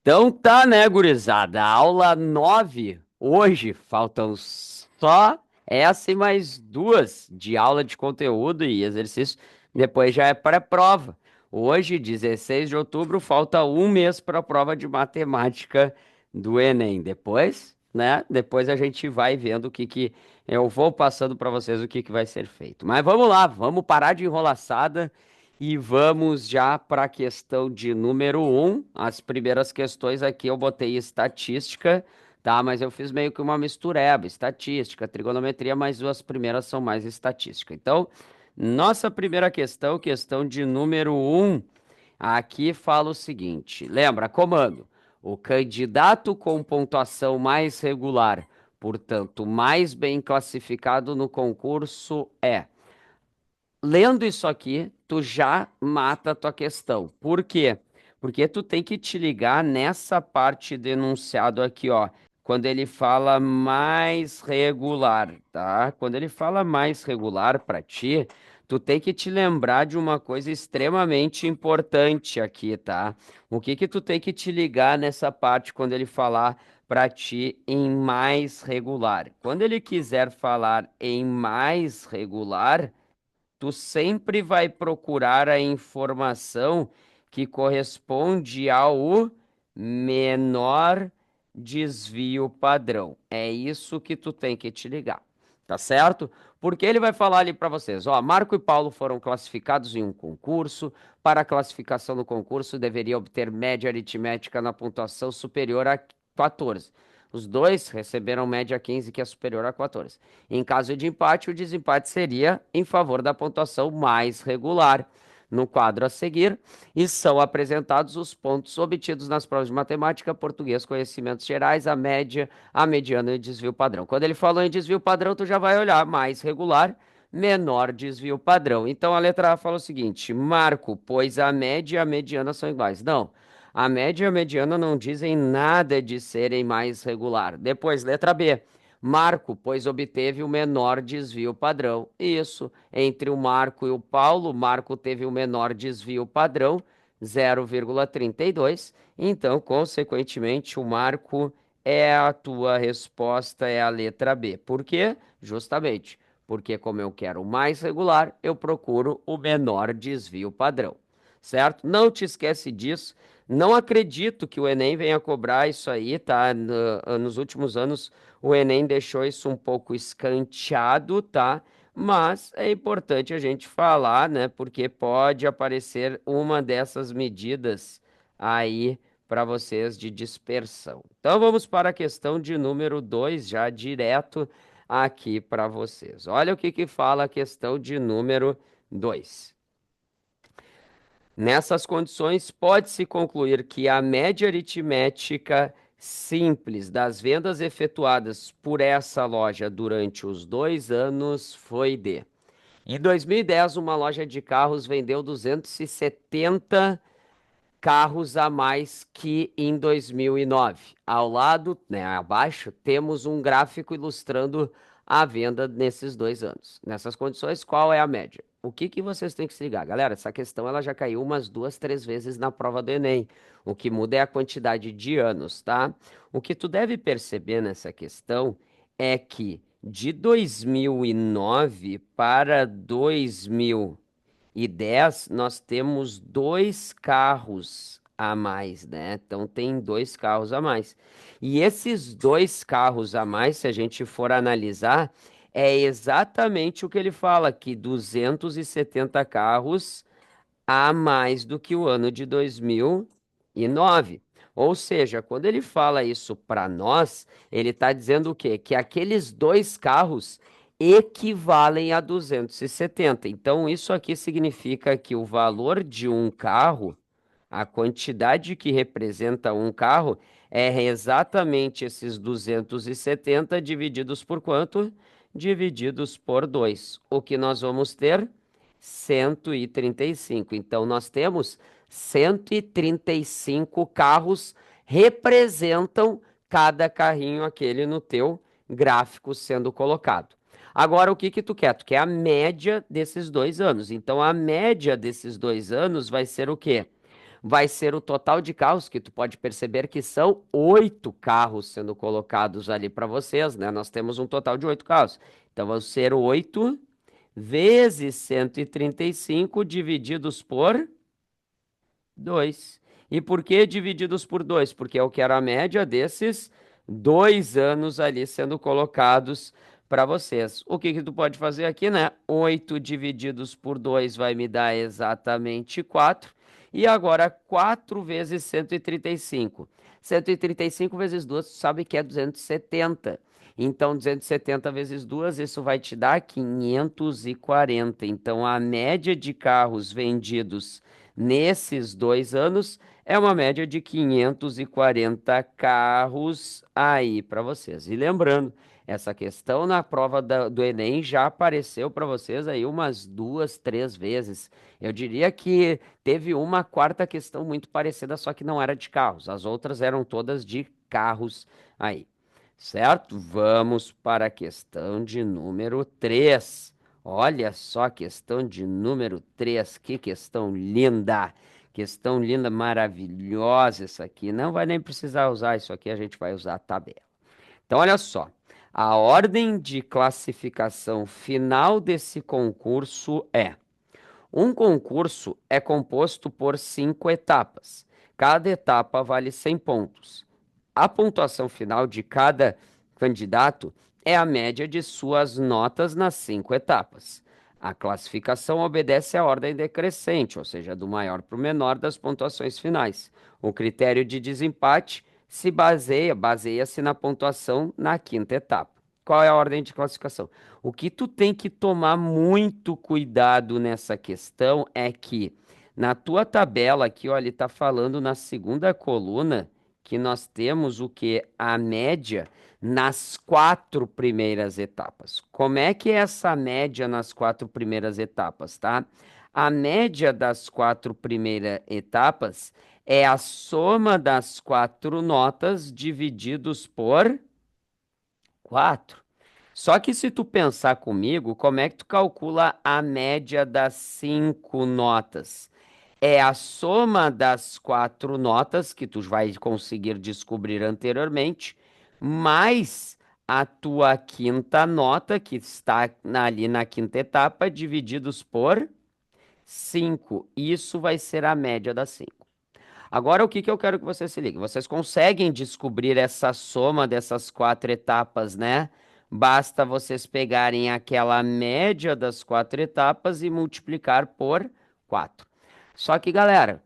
Então tá, né, gurizada? Aula 9 hoje. Faltam só essa e mais duas de aula de conteúdo e exercício. Depois já é pré-prova. Hoje, 16 de outubro, falta um mês para a prova de matemática do Enem. Depois, né? Depois a gente vai vendo o que eu vou passando para vocês o que vai ser feito. Mas vamos lá, vamos parar de enrolaçada. E vamos já para a questão de número um. As primeiras questões aqui eu botei estatística, tá? Mas eu fiz meio que uma mistureba, estatística, trigonometria, mas as primeiras são mais estatística. Então, nossa primeira questão, questão de número um, aqui fala o seguinte: lembra, comando. O candidato com pontuação mais regular, portanto, mais bem classificado no concurso é. Lendo isso aqui, tu já mata a tua questão. Por quê? Porque tu tem que te ligar nessa parte do enunciado aqui, ó. Quando ele fala mais regular, tá? Quando ele fala mais regular para ti, tu tem que te lembrar de uma coisa extremamente importante aqui, tá? O que que tu tem que te ligar nessa parte quando ele falar para ti em mais regular? Quando ele quiser falar em mais regular, tu sempre vai procurar a informação que corresponde ao menor desvio padrão. É isso que tu tem que te ligar, tá certo? Porque ele vai falar ali para vocês, ó, Marco e Paulo foram classificados em um concurso. Para a classificação no concurso, deveria obter média aritmética na pontuação superior a 14. Os dois receberam média 15, que é superior a 14. Em caso de empate, o desempate seria em favor da pontuação mais regular. No quadro a seguir, e são apresentados os pontos obtidos nas provas de matemática, português, conhecimentos gerais, a média, a mediana e o desvio padrão. Quando ele falou em desvio padrão, tu já vai olhar mais regular, menor desvio padrão. Então a letra A fala o seguinte: Marco, pois a média e a mediana são iguais. Não, a média e a mediana não dizem nada de serem mais regular. Depois, letra B. Marco, pois obteve o menor desvio padrão. Isso, entre o Marco e o Paulo, Marco teve o menor desvio padrão, 0,32. Então, consequentemente, o Marco é a tua resposta, é a letra B. Por quê? Justamente porque, como eu quero o mais regular, eu procuro o menor desvio padrão. Certo? Não te esquece disso. Não acredito que o Enem venha cobrar isso aí, tá? Nos últimos anos, o Enem deixou isso um pouco escanteado, tá? Mas é importante a gente falar, né? Porque pode aparecer uma dessas medidas aí para vocês de dispersão. Então vamos para a questão de número 2, já direto aqui para vocês. Olha o que que fala a questão de número 2. Nessas condições, pode-se concluir que a média aritmética simples das vendas efetuadas por essa loja durante os 2 anos foi de. Em 2010, uma loja de carros vendeu 270 carros a mais que em 2009. Ao lado, né, abaixo, temos um gráfico ilustrando a venda nesses 2 anos. Nessas condições, qual é a média? O que que vocês têm que se ligar? Galera, essa questão ela já caiu umas duas, três vezes na prova do Enem. O que muda é a quantidade de anos, tá? O que tu deve perceber nessa questão é que de 2009 para 2010 nós temos dois carros a mais, né? Então tem dois carros a mais. E esses dois carros a mais, se a gente for analisar, é exatamente o que ele fala, que 270 carros a mais do que o ano de 2009. Ou seja, quando ele fala isso para nós, ele está dizendo o quê? Que aqueles dois carros equivalem a 270. Então, isso aqui significa que o valor de um carro, a quantidade que representa um carro, é exatamente esses 270 divididos por quanto? Divididos por 2. O que nós vamos ter? 135. Então, nós temos 135 carros representam cada carrinho aquele no teu gráfico sendo colocado. Agora, o que que tu quer? Tu quer a média desses 2 anos. Então, a média desses 2 anos vai ser o quê? vai ser o total de carros, que tu pode perceber que são 8 carros sendo colocados ali para vocês, né? Nós temos um total de 8 carros. Então, vão ser 8 vezes 135 divididos por 2. E por que divididos por 2? Porque eu quero a média desses 2 anos ali sendo colocados para vocês. O que que tu pode fazer aqui, né? 8 divididos por 2 vai me dar exatamente 4. E agora 4 vezes 135. 135 vezes 2, tu sabe que é 270. Então, 270 vezes 2, isso vai te dar 540. Então, a média de carros vendidos nesses 2 anos é uma média de 540 carros aí para vocês. E lembrando, essa questão na prova do Enem já apareceu para vocês aí umas 2, 3 vezes. Eu diria que teve uma quarta questão muito parecida, só que não era de carros. As outras eram todas de carros aí. Certo? Vamos para a questão de número 3. Olha só a questão de número 3. Que questão linda! Questão linda, maravilhosa essa aqui. Não vai nem precisar usar isso aqui, a gente vai usar a tabela. Então, olha só. A ordem de classificação final desse concurso é: um concurso é composto por 5 etapas. Cada etapa vale 100 pontos. A pontuação final de cada candidato é a média de suas notas nas 5 etapas. A classificação obedece à ordem decrescente, ou seja, do maior para o menor das pontuações finais. O critério de desempate baseia-se na pontuação na quinta etapa. Qual é a ordem de classificação? O que tu tem que tomar muito cuidado nessa questão é que na tua tabela aqui, ó, ele está falando na segunda coluna que nós temos o que? A média nas 4 primeiras etapas. Como é que é essa média nas 4 primeiras etapas, tá? A média das 4 primeiras etapas é a soma das 4 notas divididos por 4. Só que se tu pensar comigo, como é que tu calcula a média das 5 notas? É a soma das 4 notas que tu vai conseguir descobrir anteriormente, mais a tua quinta nota, que está ali na quinta etapa, divididos por 5. Isso vai ser a média das 5. Agora, o que que eu quero que vocês se liguem? Vocês conseguem descobrir essa soma dessas 4 etapas, né? Basta vocês pegarem aquela média das 4 etapas e multiplicar por 4. Só que, galera,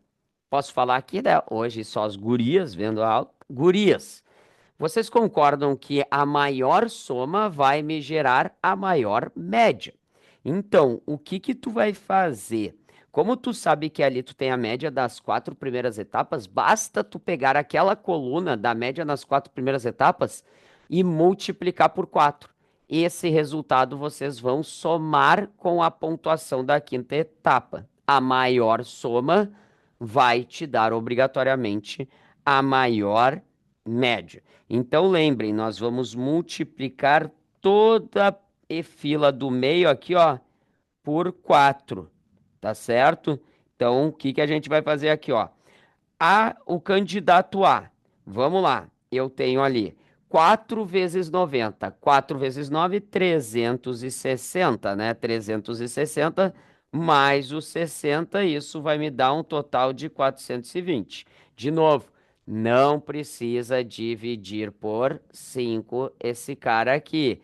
posso falar aqui, né? Hoje só as gurias vendo a aula. Gurias, vocês concordam que a maior soma vai me gerar a maior média? Então, o que que tu vai fazer? Como tu sabe que ali tu tem a média das 4 primeiras etapas, basta tu pegar aquela coluna da média nas 4 primeiras etapas e multiplicar por 4. Esse resultado vocês vão somar com a pontuação da quinta etapa. A maior soma vai te dar obrigatoriamente a maior média. Então lembrem, nós vamos multiplicar toda a fila do meio aqui, ó, por 4, tá certo? Então, o que que a gente vai fazer aqui, ó? O candidato A, vamos lá, eu tenho ali 4 vezes 90, 4 vezes 9, 360, né? 360 mais os 60, isso vai me dar um total de 420. De novo, não precisa dividir por 5 esse cara aqui.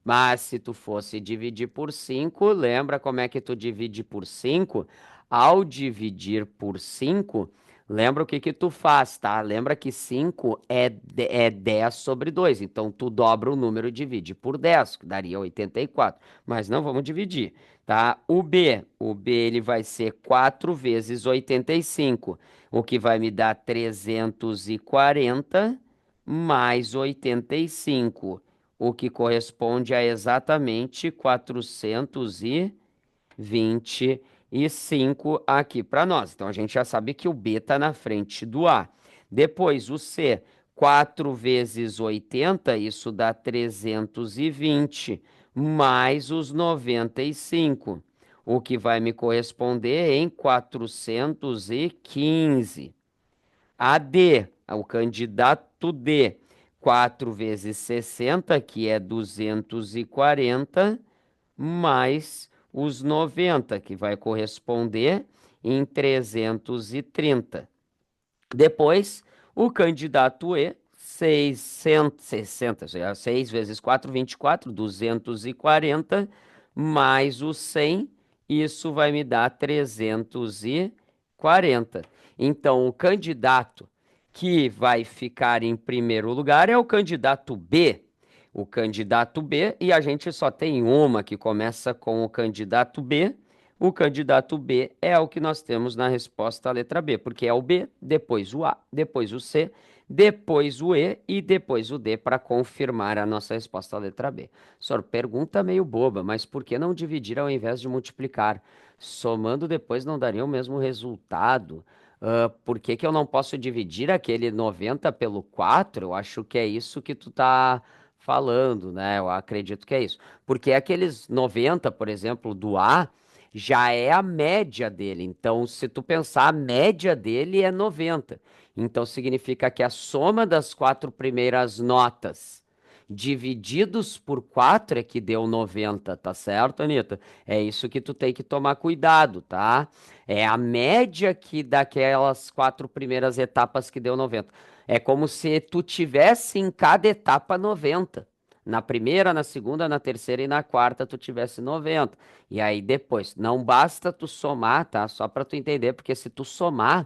Mas se tu fosse dividir por 5, lembra como é que tu divide por 5? Ao dividir por 5, lembra o que que tu faz, tá? Lembra que 5 é 10 sobre 2. Então, tu dobra o número e divide por 10, que daria 84. Mas não vamos dividir, tá? O B ele vai ser 4 vezes 85, o que vai me dar 340 mais 85, o que corresponde a exatamente 425 aqui para nós. Então a gente já sabe que o B está na frente do A. Depois o C, 4 vezes 80, isso dá 320, mais os 95, o que vai me corresponder em 415. A D, o candidato D, 4 vezes 60, que é 240, mais os 90, que vai corresponder em 330. Depois, o candidato E, 660, 6 vezes 4, 24, 240, mais o 100, isso vai me dar 340. Então, o candidato que vai ficar em primeiro lugar é o candidato B. O candidato B, e a gente só tem uma que começa com o candidato B. O candidato B é o que nós temos na resposta à letra B, porque é o B, depois o A, depois o C, depois o E depois o D para confirmar a nossa resposta à letra B. Senhor, pergunta meio boba, mas por que não dividir ao invés de multiplicar? Somando depois não daria o mesmo resultado? Por que que eu não posso dividir aquele 90 pelo 4? Eu acho que é isso que tu tá falando, né? Eu acredito que é isso. Porque aqueles 90, por exemplo, do A já é a média dele. Então, se tu pensar, a média dele é 90. Então, significa que a soma das quatro primeiras notas divididos por 4 é que deu 90, tá certo, Anitta? É isso que tu tem que tomar cuidado, tá? É a média que daquelas quatro primeiras etapas que deu 90. É como se tu tivesse em cada etapa 90. Na primeira, na segunda, na terceira e na quarta tu tivesse 90. E aí depois, não basta tu somar, tá? Só para tu entender, porque se tu somar,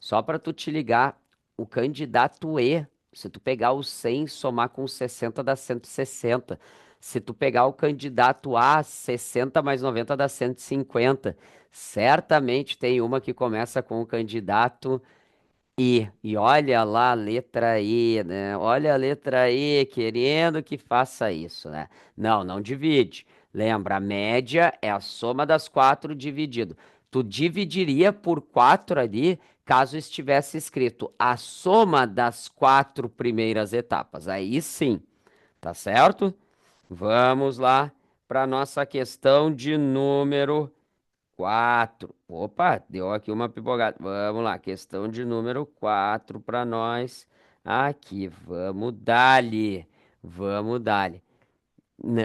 só para tu te ligar, o candidato E, se tu pegar o 100 e somar com 60 dá 160. Se tu pegar o candidato A, 60 mais 90 dá 150. Certamente tem uma que começa com o candidato e olha lá a letra E, né? Olha a letra E querendo que faça isso, né? Não, não divide. Lembra, a média é a soma das quatro dividido. Tu dividiria por 4 ali, caso estivesse escrito a soma das quatro primeiras etapas. Aí sim, tá certo? Vamos lá para nossa questão de número 4. Opa, deu aqui uma pipocada. Vamos lá, questão de número 4 para nós. Aqui, vamos dali. Vamos dali.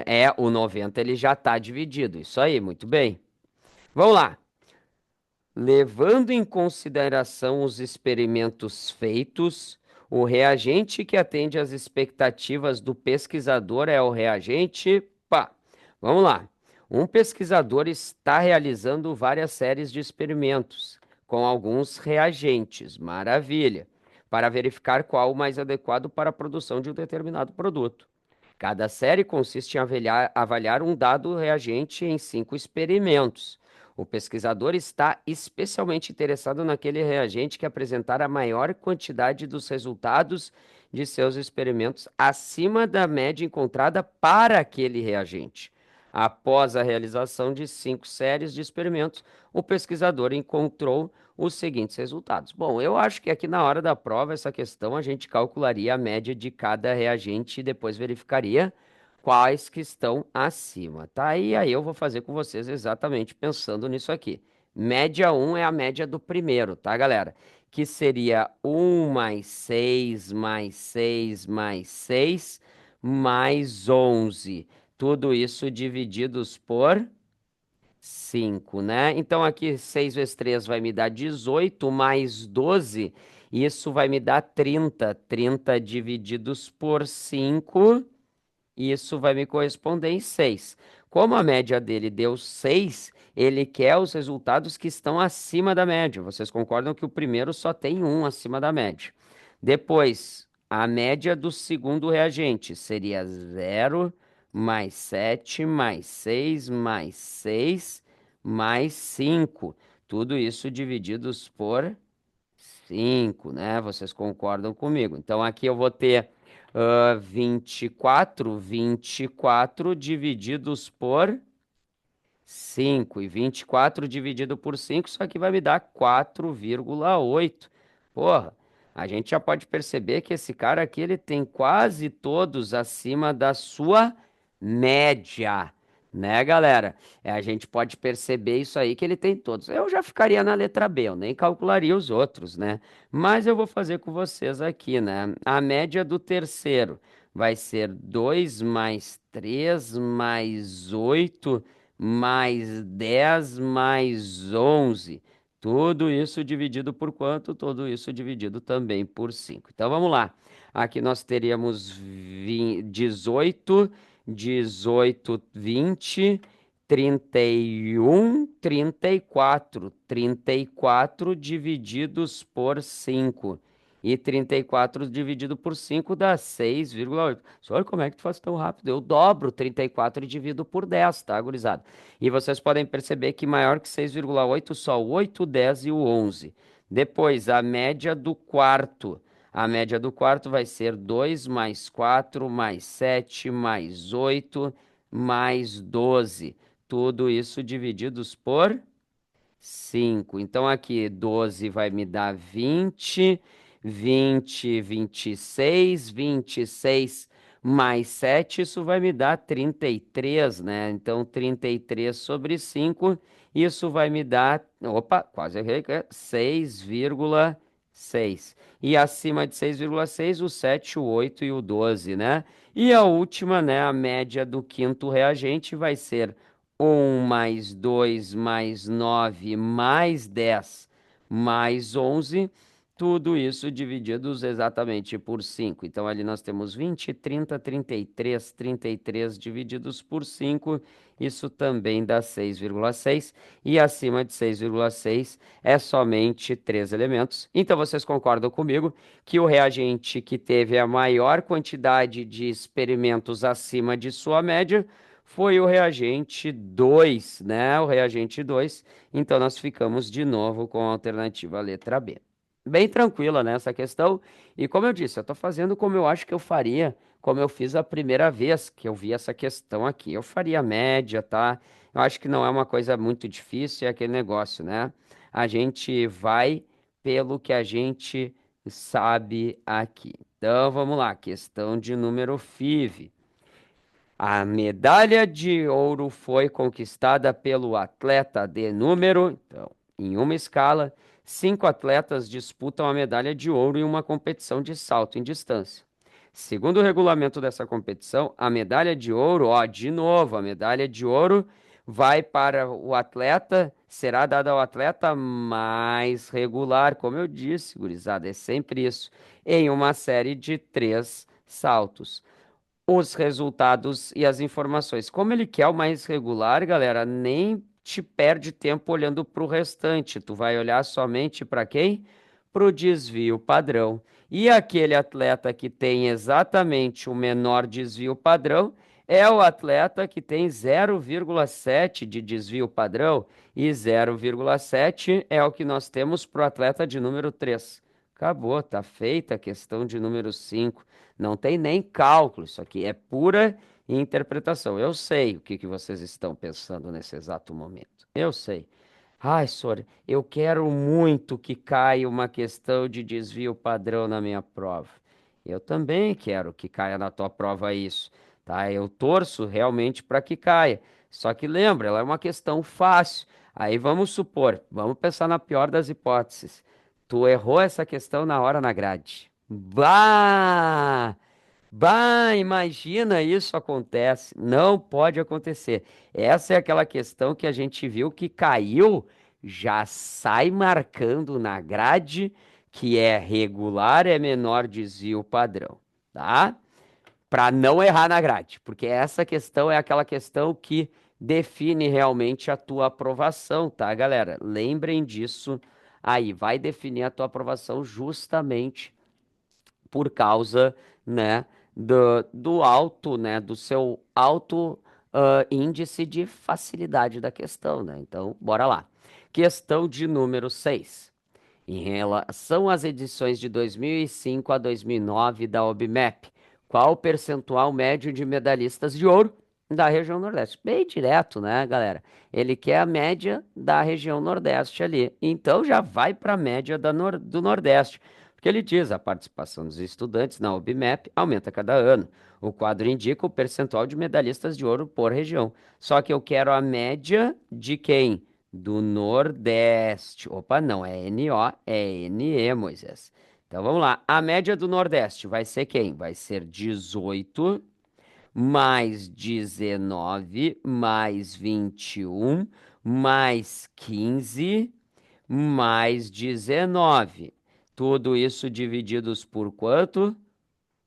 É, o 90 ele já está dividido. Isso aí, muito bem. Vamos lá. Levando em consideração os experimentos feitos, o reagente que atende às expectativas do pesquisador é o reagente. Pá, vamos lá. Um pesquisador está realizando várias séries de experimentos com alguns reagentes, maravilha, para verificar qual o mais adequado para a produção de um determinado produto. Cada série consiste em avaliar um dado reagente em 5 experimentos. O pesquisador está especialmente interessado naquele reagente que apresentar a maior quantidade dos resultados de seus experimentos acima da média encontrada para aquele reagente. Após a realização de 5 séries de experimentos, o pesquisador encontrou os seguintes resultados. Bom, eu acho que aqui na hora da prova, essa questão a gente calcularia a média de cada reagente e depois verificaria quais que estão acima, tá? E aí eu vou fazer com vocês exatamente pensando nisso aqui. Média um é a média do primeiro, tá, galera? Que seria um mais 6 mais 6 mais 6 mais 11. Tudo isso divididos por 5, né? Então aqui 6 vezes 3 vai me dar 18 mais 12, isso vai me dar 30. 30 divididos por 5, isso vai me corresponder em 6. Como a média dele deu 6, ele quer os resultados que estão acima da média. Vocês concordam que o primeiro só tem um acima da média. Depois, a média do segundo reagente seria 0 mais 7 mais 6 mais 6 mais 5. Tudo isso divididos por 5, né? Vocês concordam comigo? Então aqui eu vou ter 24 divididos por 5 e 24 dividido por 5, isso aqui vai me dar 4,8. Porra, a gente já pode perceber que esse cara aqui ele tem quase todos acima da sua média. Né, galera? A gente pode perceber isso aí que ele tem todos. Eu já ficaria na letra B, eu nem calcularia os outros, né? Mas eu vou fazer com vocês aqui, né? A média do terceiro vai ser 2 mais 3 mais 8 mais 10 mais 11. Tudo isso dividido por quanto? Tudo isso dividido também por 5. Então vamos lá. Aqui nós teríamos 18. 18, 20, 31, 34. 34 divididos por 5. E 34 dividido por 5 dá 6,8. Olha como é que tu faz tão rápido. Eu dobro 34 e divido por 10, tá, gurizada? E vocês podem perceber que maior que 6,8 só o 8, o 10 e o 11. Depois, a média do quarto. A média do quarto vai ser 2 mais 4 mais 7 mais 8 mais 12. Tudo isso divididos por 5. Então aqui 12 vai me dar 20, 20, 26, 26 mais 7, isso vai me dar 33, né? Então 33 sobre 5, isso vai me dar, opa, quase errei, 6,6. E acima de 6,6, o 7, o 8 e o 12, né? E a última, né, a média do quinto reagente vai ser 1 mais 2 mais 9 mais 10 mais 11, tudo isso divididos exatamente por 5. Então, ali nós temos 20, 30, 33, 33 divididos por 5, isso também dá 6,6. E acima de 6,6 é somente 3 elementos. Então, vocês concordam comigo que o reagente que teve a maior quantidade de experimentos acima de sua média foi o reagente 2, né? O reagente 2. Então, nós ficamos de novo com a alternativa letra B. Bem tranquila nessa questão. E como eu disse, eu estou fazendo como eu acho que eu faria, como eu fiz a primeira vez que eu vi essa questão aqui. Eu faria a média, tá? Eu acho que não é uma coisa muito difícil, é aquele negócio, né? A gente vai pelo que a gente sabe aqui. Então, vamos lá, questão de número FIV. A medalha de ouro foi conquistada pelo atleta de número. Então, em uma escala, 5 atletas disputam a medalha de ouro em uma competição de salto em distância. Segundo o regulamento dessa competição, a medalha de ouro, ó, de novo, a medalha de ouro vai para o atleta, será dada ao atleta mais regular, como eu disse, gurizada, é sempre isso, em uma série de 3 saltos os resultados e as informações. Como ele quer o mais regular, galera, nem te perde tempo olhando para o restante. Tu vai olhar somente para quem? Para o desvio padrão. E aquele atleta que tem exatamente o menor desvio padrão é o atleta que tem 0,7 de desvio padrão. E 0,7 é o que nós temos para o atleta de número 3. Acabou, tá feita a questão de número 5. Não tem nem cálculo, isso aqui é pura interpretação. Eu sei o que que vocês estão pensando nesse exato momento. Eu sei. Ai, Sora, eu quero muito que caia uma questão de desvio padrão na minha prova. Eu também quero que caia na tua prova isso, tá? Eu torço realmente para que caia. Só que lembra, ela é uma questão fácil. Aí vamos supor, vamos pensar na pior das hipóteses. Tu errou essa questão na hora na grade. Bah! Bah, imagina isso acontece. Não pode acontecer. Essa é aquela questão que a gente viu que caiu, já sai marcando na grade que é regular, é menor desvio padrão, tá? Para não errar na grade, porque essa questão é aquela questão que define realmente a tua aprovação, tá, galera? Lembrem disso aí, vai definir a tua aprovação justamente por causa, né, do alto, né, do seu alto índice de facilidade da questão, né? Então, bora lá. Questão de número 6. Em relação às edições de 2005 a 2009 da OBMEP, qual o percentual médio de medalhistas de ouro da região Nordeste? Bem direto, né, galera? Ele quer a média da região Nordeste ali. Então já vai para a média do Nordeste. Porque ele diz, a participação dos estudantes na OBMEP aumenta a cada ano. O quadro indica o percentual de medalhistas de ouro por região. Só que eu quero a média de quem? Do Nordeste. Opa, não, é NO, é NE, Moisés. Então vamos lá. A média do Nordeste vai ser quem? Vai ser 18 mais 19 mais 21 mais 15 mais 19. Tudo isso divididos por quanto?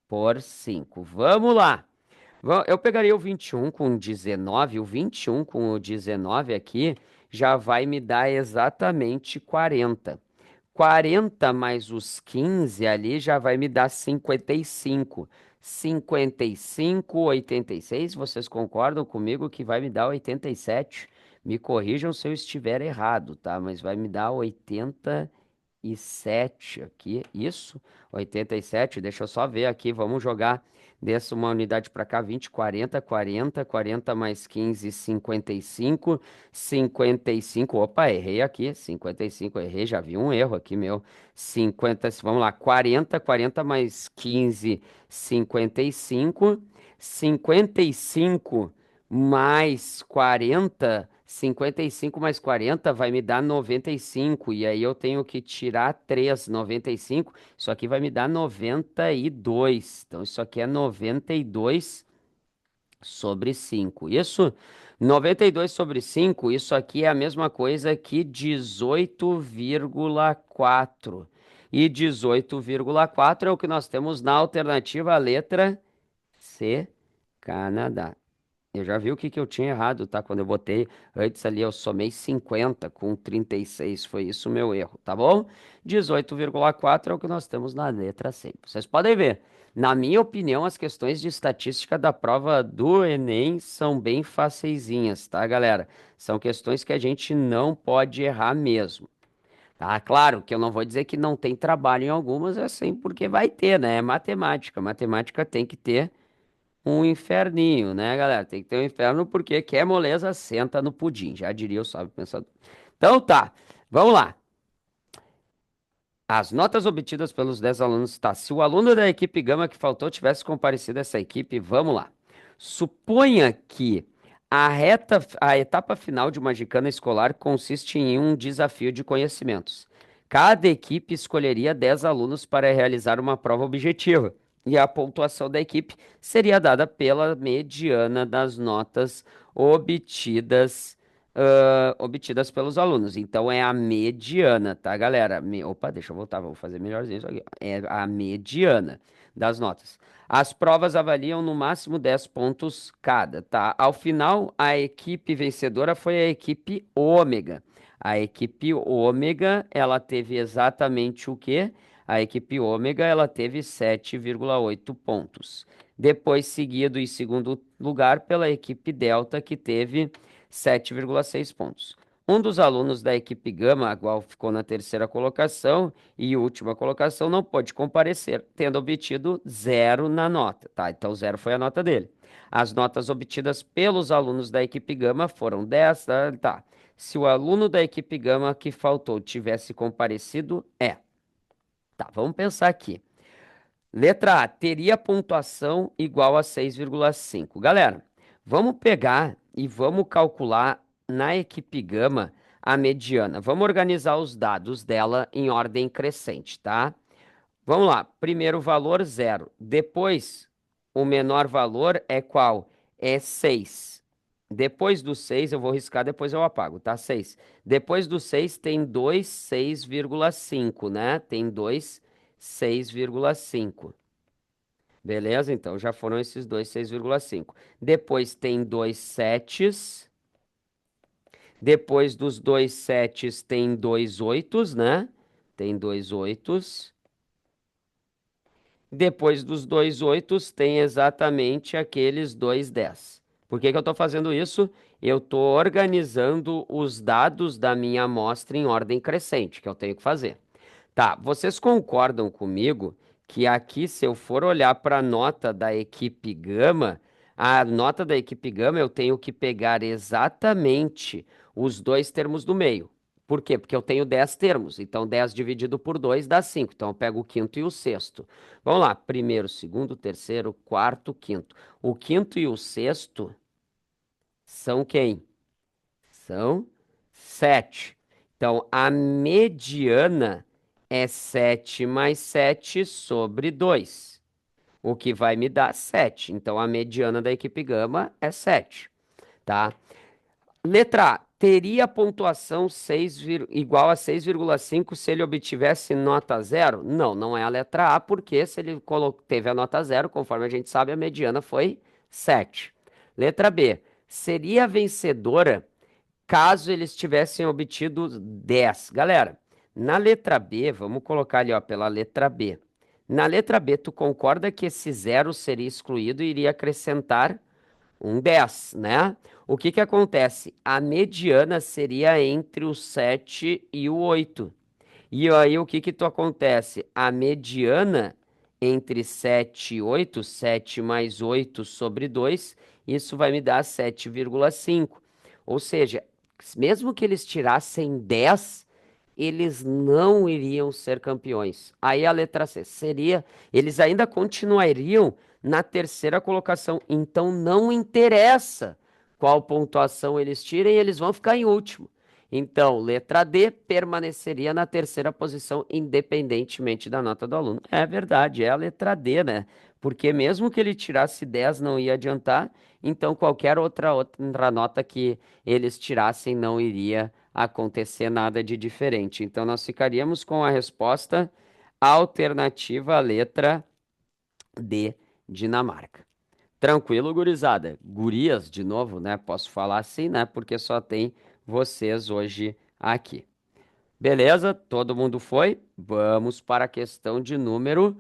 Por 5. Vamos lá. Eu pegaria o 21 com 19, o 21 com o 19 aqui já vai me dar exatamente 40. 40 mais os 15 ali já vai me dar 55. 55, 86, vocês concordam comigo que vai me dar 87? Me corrijam se eu estiver errado, tá? Mas vai me dar 87 aqui, isso? 87, deixa eu só ver aqui, vamos jogar dessa uma unidade para cá, 20, 40, 40, 40 mais 15, 55, 55, opa, errei aqui, 55, errei, já vi um erro aqui, meu, 50, vamos lá, 40, 40 mais 15, 55, 55 mais 40, 55 mais 40 vai me dar 95, e aí eu tenho que tirar 3, 95, isso aqui vai me dar 92. Então isso aqui é 92 sobre 5. Isso, 92 sobre 5, isso aqui é a mesma coisa que 18,4. E 18,4 é o que nós temos na alternativa letra C, Canadá. Eu já vi o que que eu tinha errado, tá? Quando eu botei antes ali, eu somei 50 com 36. Foi isso o meu erro, tá bom? 18,4 é o que nós temos na letra C. Vocês podem ver. Na minha opinião, as questões de estatística da prova do Enem são bem faceizinhas, tá, galera? São questões que a gente não pode errar mesmo. Tá, claro que eu não vou dizer que não tem trabalho em algumas, assim, porque vai ter, né? É matemática. Matemática tem que ter um inferninho, né, galera? Tem que ter um inferno porque quer moleza, senta no pudim, já diria o sábio pensador. Então tá, vamos lá. As notas obtidas pelos 10 alunos, tá? Se o aluno da equipe Gama que faltou tivesse comparecido a essa equipe, vamos lá. Suponha que a etapa final de uma gincana escolar consiste em um desafio de conhecimentos. Cada equipe escolheria 10 alunos para realizar uma prova objetiva, e a pontuação da equipe seria dada pela mediana das notas obtidas obtidas pelos alunos. Então é a mediana, tá, galera? Opa, deixa eu voltar, vou fazer melhorzinho isso aqui. É a mediana das notas. As provas avaliam no máximo 10 pontos cada, tá? Ao final, a equipe vencedora foi a equipe Ômega. A equipe Ômega, ela teve exatamente o quê? A equipe Ômega, ela teve 7,8 pontos. Depois, seguido em segundo lugar pela equipe Delta, que teve 7,6 pontos. Um dos alunos da equipe Gama, a qual ficou na terceira colocação e última colocação, não pôde comparecer, tendo obtido zero na nota, tá? Então, zero foi a nota dele. As notas obtidas pelos alunos da equipe Gama foram 10, tá? Se o aluno da equipe Gama que faltou tivesse comparecido, Tá, vamos pensar aqui. Letra A, teria pontuação igual a 6,5. Galera, vamos pegar e vamos calcular na equipe Gama a mediana. Vamos organizar os dados dela em ordem crescente, tá? Vamos lá. Primeiro valor, zero. Depois, o menor valor é qual? É 6. Depois do 6, eu vou riscar, depois eu apago, tá? 6. Depois do 6 tem 2, 6,5, né? Tem 2, 6,5. Beleza? Então já foram esses dois 6,5. Depois tem dois setes. Depois dos dois setes tem dois oitos, né? Tem dois oitos. Depois dos dois oitos tem exatamente aqueles dois 10. Por que que eu estou fazendo isso? Eu estou organizando os dados da minha amostra em ordem crescente, que eu tenho que fazer. Tá, vocês concordam comigo que aqui, se eu for olhar para a nota da equipe Gama, a nota da equipe Gama eu tenho que pegar exatamente os dois termos do meio. Por quê? Porque eu tenho 10 termos. Então, 10 dividido por 2 dá 5. Então, eu pego o quinto e o sexto. Vamos lá. Primeiro, segundo, terceiro, quarto, quinto. O quinto e o sexto são quem? São 7. Então, a mediana é 7 mais 7 sobre 2, o que vai me dar 7. Então, a mediana da equipe Gama é 7, tá? Letra A. Teria pontuação igual a 6,5 se ele obtivesse nota zero? Não, não é a letra A, porque se ele teve a nota zero, conforme a gente sabe, a mediana foi 7. Letra B. Seria vencedora caso eles tivessem obtido 10. Galera, na letra B, vamos colocar ali, ó, pela letra B. Na letra B, tu concorda que esse zero seria excluído e iria acrescentar um 10, né? O que que acontece? A mediana seria entre o 7 e o 8. E aí, o que que tu acontece? A mediana entre 7 e 8, 7 mais 8 sobre 2, isso vai me dar 7,5. Ou seja, mesmo que eles tirassem 10, eles não iriam ser campeões. Aí a letra C seria, eles ainda continuariam na terceira colocação. Então não interessa qual pontuação eles tirem, eles vão ficar em último. Então, letra D permaneceria na terceira posição, independentemente da nota do aluno. É verdade, é a letra D, né? Porque mesmo que ele tirasse 10, não ia adiantar, então qualquer outra nota que eles tirassem não iria acontecer nada de diferente. Então, nós ficaríamos com a resposta alternativa à letra D, Dinamarca. Tranquilo, gurizada? Gurias, de novo, né? Posso falar assim, né? Porque só tem vocês hoje aqui. Beleza? Todo mundo foi? Vamos para a questão de número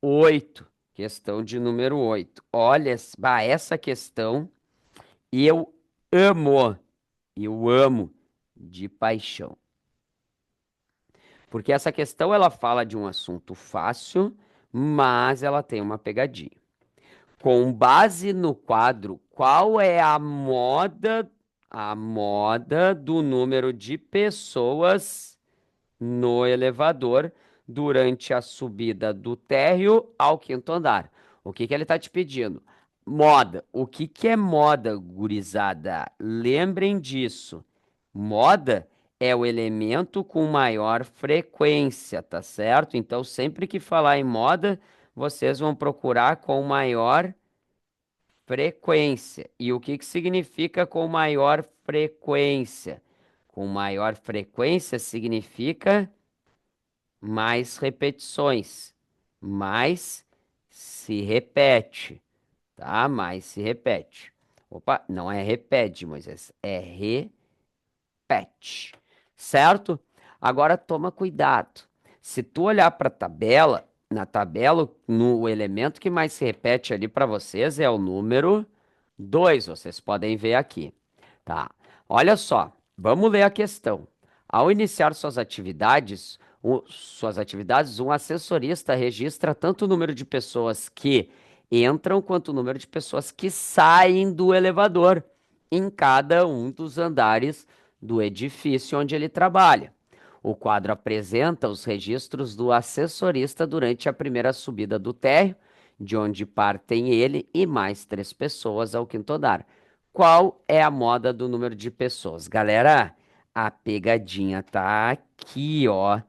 8. Questão de número 8. Olha, essa questão eu amo. Eu amo de paixão. Porque essa questão ela fala de um assunto fácil, mas ela tem uma pegadinha. Com base no quadro, qual é a moda do número de pessoas no elevador durante a subida do térreo ao quinto andar? O que que ele está te pedindo? Moda. O que que é moda, gurizada? Lembrem disso. Moda é o elemento com maior frequência, tá certo? Então, sempre que falar em moda, vocês vão procurar com maior frequência. E o que que significa com maior frequência? Com maior frequência significa mais repetições. Mais se repete, tá? Mais se repete. Opa, não é repete, Moisés, é repete, certo? Agora toma cuidado. Se tu olhar para a tabela, na tabela, no elemento que mais se repete ali para vocês é o número 2. Vocês podem ver aqui, tá? Olha só, vamos ler a questão. Ao iniciar suas atividades, um assessorista registra tanto o número de pessoas que entram quanto o número de pessoas que saem do elevador em cada um dos andares do edifício onde ele trabalha. O quadro apresenta os registros do assessorista durante a primeira subida do térreo, de onde partem ele e mais 3 pessoas ao quinto andar. Qual é a moda do número de pessoas? Galera, a pegadinha tá aqui, ó.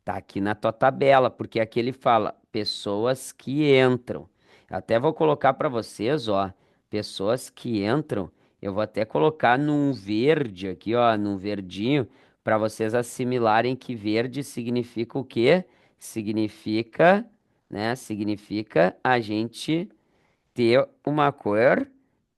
Tá aqui na tua tabela, porque aqui ele fala pessoas que entram. Eu até vou colocar para vocês, ó, pessoas que entram. Eu vou até colocar num verde aqui, ó, num verdinho, para vocês assimilarem que verde significa o quê? Significa, né? Significa a gente ter uma cor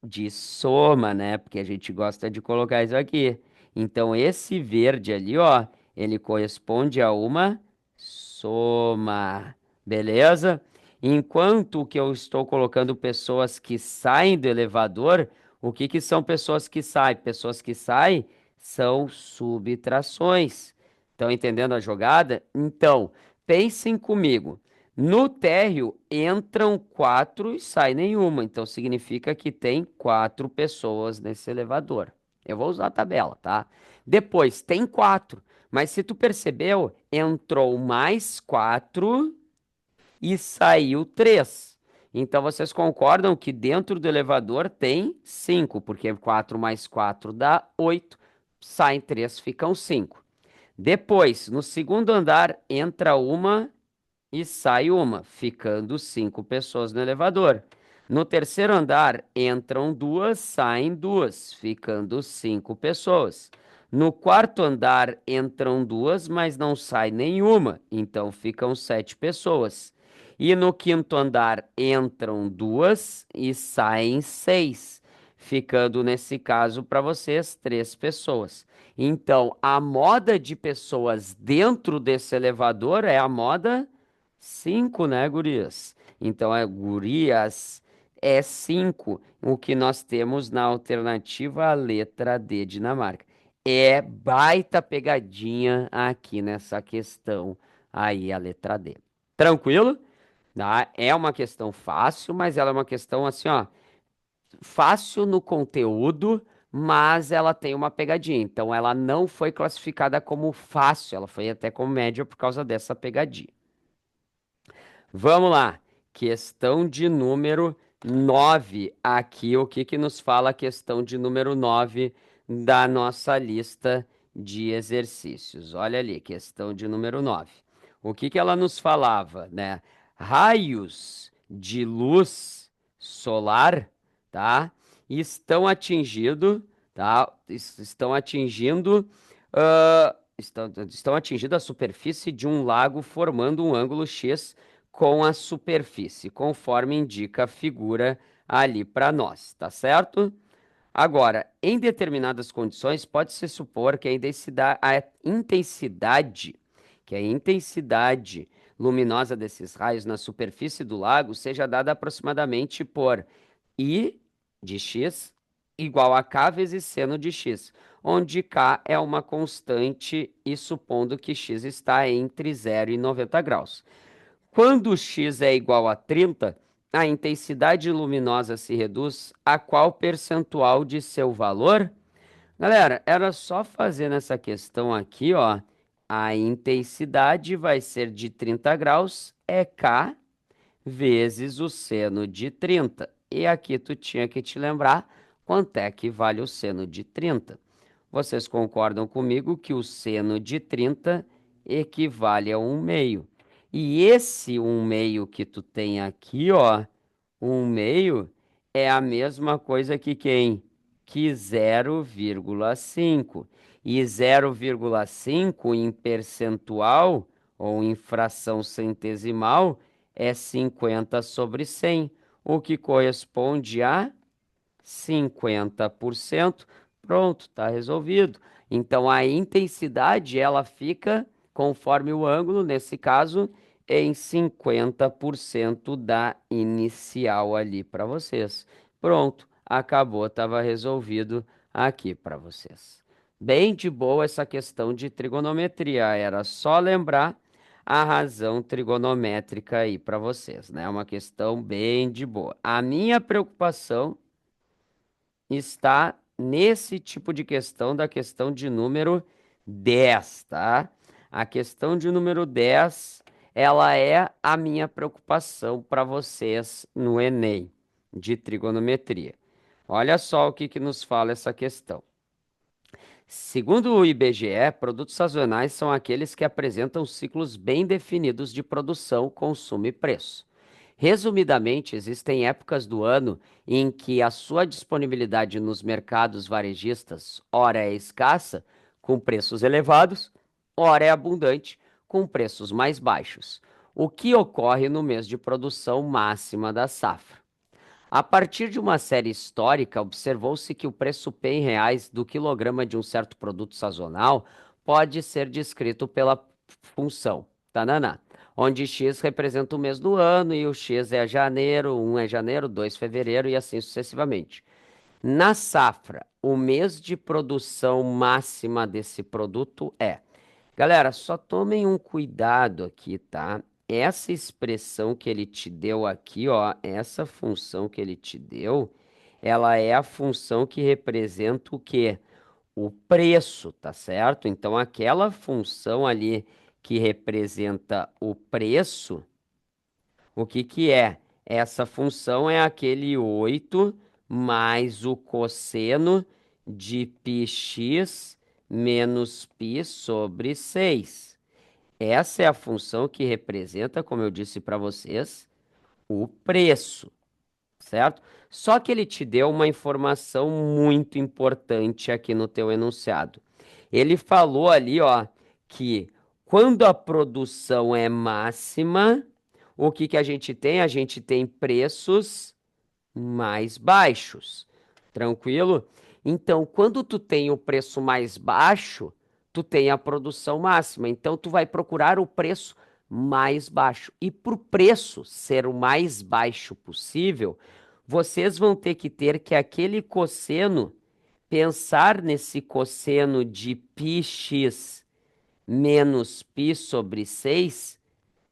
de soma, né? Porque a gente gosta de colocar isso aqui. Então, esse verde ali, ó, ele corresponde a uma soma, beleza? Enquanto que eu estou colocando pessoas que saem do elevador, o que que são pessoas que saem? Pessoas que saem são subtrações. Estão entendendo a jogada? Então, pensem comigo. No térreo entram 4 e sai nenhuma, então significa que tem 4 pessoas nesse elevador. Eu vou usar a tabela, tá? Depois tem 4, Mas se tu percebeu, entrou mais 4 e saiu 3. Então vocês concordam que dentro do elevador tem 5, porque 4 mais 4 dá 8, saem 3, ficam 5. Depois, no segundo andar, entra uma e sai uma, ficando 5 pessoas no elevador. No terceiro andar, entram duas, saem duas, ficando 5 pessoas. No quarto andar, entram duas, mas não sai nenhuma, então ficam 7 pessoas. E no quinto andar, entram duas e saem 6, ficando nesse caso para vocês 3 pessoas. Então, a moda de pessoas dentro desse elevador é a moda 5, né, gurias? Então, gurias é 5, o que nós temos na alternativa a letra D, Dinamarca. É baita pegadinha aqui nessa questão aí, a letra D. Tranquilo? Tá? É uma questão fácil, mas ela é uma questão assim, ó, fácil no conteúdo, mas ela tem uma pegadinha. Então, ela não foi classificada como fácil, ela foi até como média por causa dessa pegadinha. Vamos lá. Questão de número 9. Aqui, o que que nos fala a questão de número 9 da nossa lista de exercícios? Olha ali, questão de número 9. O que que ela nos falava, né? Raios de luz solar, tá? Estão atingindo, estão atingindo a superfície de um lago formando um ângulo X com a superfície, conforme indica a figura ali para nós, tá certo? Agora, em determinadas condições, pode-se supor que a intensidade luminosa desses raios na superfície do lago seja dada aproximadamente por I de x igual a k vezes seno de x, onde k é uma constante e supondo que x está entre 0 e 90 graus. Quando x é igual a 30, a intensidade luminosa se reduz a qual percentual de seu valor? Galera, era só fazer nessa questão aqui, ó. A intensidade vai ser de 30 graus, é K vezes o seno de 30. E aqui tu tinha que te lembrar quanto é que vale o seno de 30. Vocês concordam comigo que o seno de 30 equivale a 1/2. E esse 1/2 que tu tem aqui, ó, 1/2 é a mesma coisa que quem? Que 0,5. E 0,5 em percentual ou em fração centesimal é 50 sobre 100, o que corresponde a 50%. Pronto, está resolvido. Então a intensidade ela fica conforme o ângulo, nesse caso, em 50% da inicial ali para vocês. Pronto, acabou, estava resolvido aqui para vocês. Bem de boa essa questão de trigonometria, era só lembrar a razão trigonométrica aí para vocês, né? É uma questão bem de boa. A minha preocupação está nesse tipo de questão, da questão de número 10, tá? A questão de número 10, ela é a minha preocupação para vocês no Enem de trigonometria. Olha só o que que nos fala essa questão. Segundo o IBGE, produtos sazonais são aqueles que apresentam ciclos bem definidos de produção, consumo e preço. Resumidamente, existem épocas do ano em que a sua disponibilidade nos mercados varejistas, ora é escassa, com preços elevados, ora é abundante, com preços mais baixos, o que ocorre no mês de produção máxima da safra. A partir de uma série histórica, observou-se que o preço P em reais do quilograma de um certo produto sazonal pode ser descrito pela função tananá, onde x representa o mês do ano e o x é janeiro, 1 é janeiro, 2 fevereiro e assim sucessivamente. Na safra, o mês de produção máxima desse produto é. Galera, só tomem um cuidado aqui, tá? Essa expressão que ele te deu aqui, ó, essa função que ele te deu, ela é a função que representa o quê? O preço, tá certo? Então, aquela função ali que representa o preço, o que que é? Essa função é aquele 8 mais o cosseno de πx menos π sobre 6. Essa é a função que representa, como eu disse para vocês, o preço, certo? Só que ele te deu uma informação muito importante aqui no teu enunciado. Ele falou ali, ó, que quando a produção é máxima, o que que a gente tem? A gente tem preços mais baixos. Tranquilo? Então, quando tu tem o preço mais baixo, tu tem a produção máxima. Então, tu vai procurar o preço mais baixo. E para o preço ser o mais baixo possível, vocês vão ter que aquele cosseno, pensar nesse cosseno de πx menos π sobre 6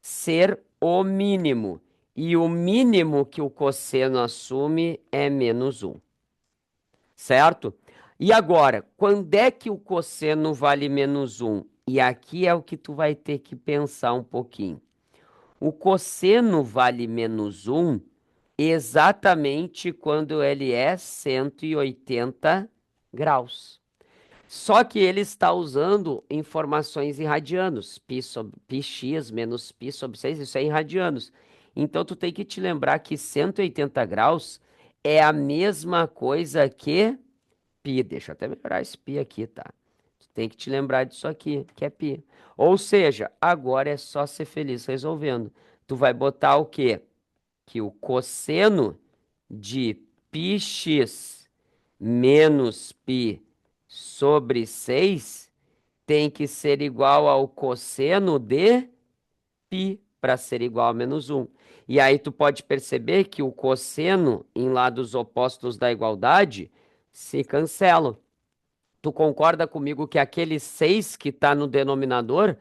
ser o mínimo. E o mínimo que o cosseno assume é -1, certo? E agora, quando é que o cosseno vale -1? E aqui é o que tu vai ter que pensar um pouquinho. O cosseno vale -1 exatamente quando ele é 180 graus. Só que ele está usando informações em radianos, πx menos π sobre 6, isso é em radianos. Então tu tem que te lembrar que 180 graus é a mesma coisa que π. Deixa eu até melhorar esse π aqui, tá? Tu tem que te lembrar disso aqui, que é π. Ou seja, agora é só ser feliz resolvendo. Tu vai botar o quê? Que o cosseno de πx menos π sobre 6 tem que ser igual ao cosseno de π para ser igual a -1. E aí tu pode perceber que o cosseno em lados opostos da igualdade se cancelam. Tu concorda comigo que aquele 6 que está no denominador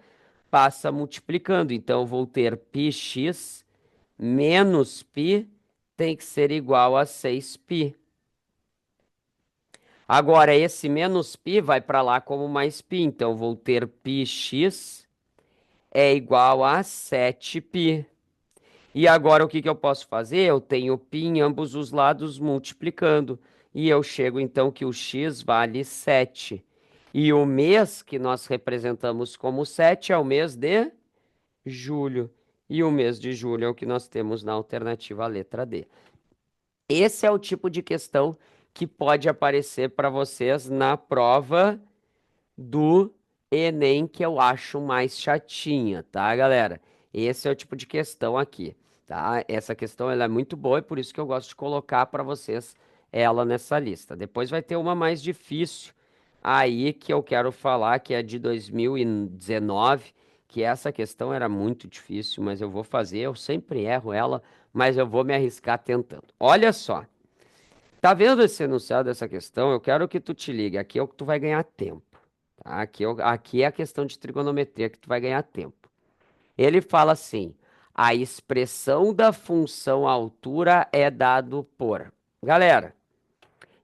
passa multiplicando. Então eu vou ter πx menos π tem que ser igual a 6π. Agora, esse menos π vai para lá como mais π, então vou ter πx é igual a 7π. E agora o que que eu posso fazer? Eu tenho π em ambos os lados multiplicando. E eu chego então que o x vale 7. E o mês que nós representamos como 7 é o mês de julho. E o mês de julho é o que nós temos na alternativa letra D. Esse é o tipo de questão que pode aparecer para vocês na prova do Enem que eu acho mais chatinha, tá, galera? Esse é o tipo de questão aqui, tá? Essa questão ela é muito boa e por isso que eu gosto de colocar para vocês ela nessa lista. Depois vai ter uma mais difícil aí que eu quero falar, que é de 2019, que essa questão era muito difícil, mas eu vou fazer, eu sempre erro ela, mas eu vou me arriscar tentando. Olha só. Tá vendo esse enunciado dessa questão? Eu quero que tu te ligue. Aqui é o que tu vai ganhar tempo. Tá? Aqui é a questão de trigonometria que tu vai ganhar tempo. Ele fala assim: a expressão da função altura é dado por. Galera,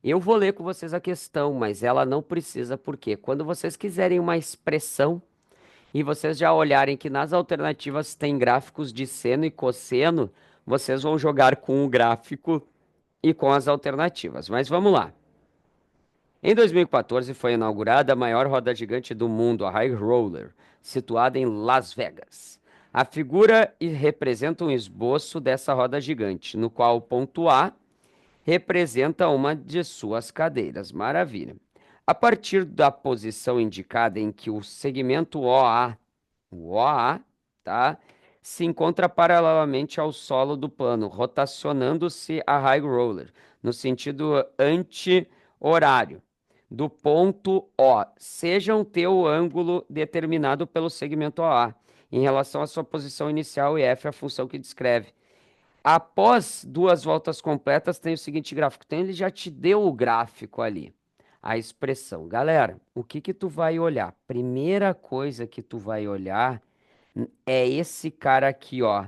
eu vou ler com vocês a questão, mas ela não precisa, porque quando vocês quiserem uma expressão e vocês já olharem que nas alternativas tem gráficos de seno e cosseno, vocês vão jogar com o gráfico e com as alternativas. Mas vamos lá. Em 2014 foi inaugurada a maior roda gigante do mundo, a High Roller, situada em Las Vegas. A figura representa um esboço dessa roda gigante, no qual o ponto A representa uma de suas cadeiras. Maravilha. A partir da posição indicada em que o segmento o OA, tá, se encontra paralelamente ao solo do plano, rotacionando-se a high roller, no sentido anti-horário do ponto O, seja um teu ângulo determinado pelo segmento OA, em relação à sua posição inicial e F, a função que descreve. Após duas voltas completas, tem o seguinte gráfico. Então, ele já te deu o gráfico ali, a expressão. Galera, o que que tu vai olhar? Primeira coisa que tu vai olhar é esse cara aqui, ó,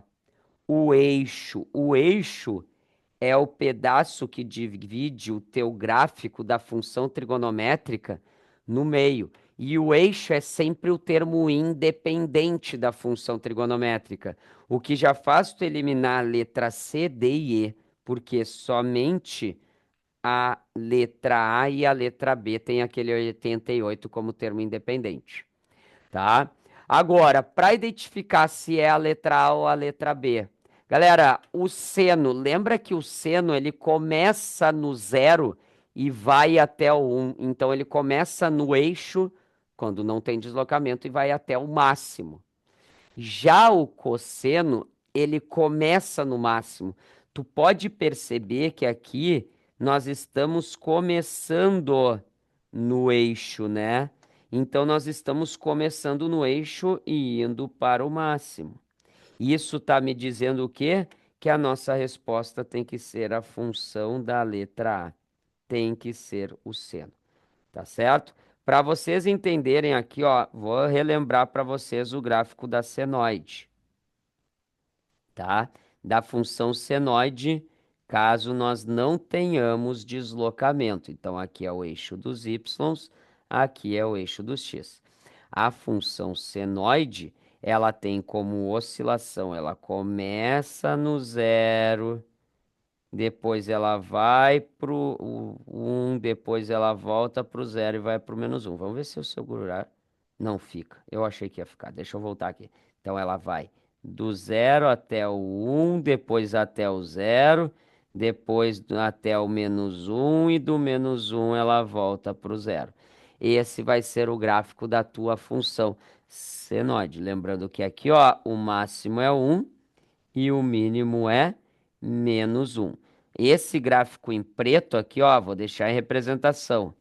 o eixo. O eixo é o pedaço que divide o teu gráfico da função trigonométrica no meio. E o eixo é sempre o termo independente da função trigonométrica, o que já faz tu eliminar a letra C, D e E, porque somente a letra A e a letra B tem aquele 88 como termo independente, tá? Agora, para identificar se é a letra A ou a letra B, galera, o seno, lembra que o seno ele começa no zero e vai até o 1. Então ele começa no eixo quando não tem deslocamento e vai até o máximo. Já o cosseno, ele começa no máximo. Tu pode perceber que aqui nós estamos começando no eixo, né? Então nós estamos começando no eixo e indo para o máximo. Isso está me dizendo o quê? Que a nossa resposta tem que ser a função da letra A. Tem que ser o seno, tá certo? Para vocês entenderem aqui, ó, vou relembrar para vocês o gráfico da senoide, tá? Da função senoide, caso nós não tenhamos deslocamento. Então, aqui é o eixo dos y, aqui é o eixo dos x. A função senoide, ela tem como oscilação, ela começa no zero, depois ela vai pro 1, depois ela volta pro zero e vai pro menos um. Vamos ver se eu segurar. Não fica. Eu achei que ia ficar. Deixa eu voltar aqui. Então ela vai do zero até o 1, depois até o zero, depois até o menos um e do menos um ela volta pro zero. Esse vai ser o gráfico da tua função senoide. Lembrando que aqui, ó, o máximo é 1 e o mínimo é menos um. Esse gráfico em preto aqui, ó, vou deixar em representação.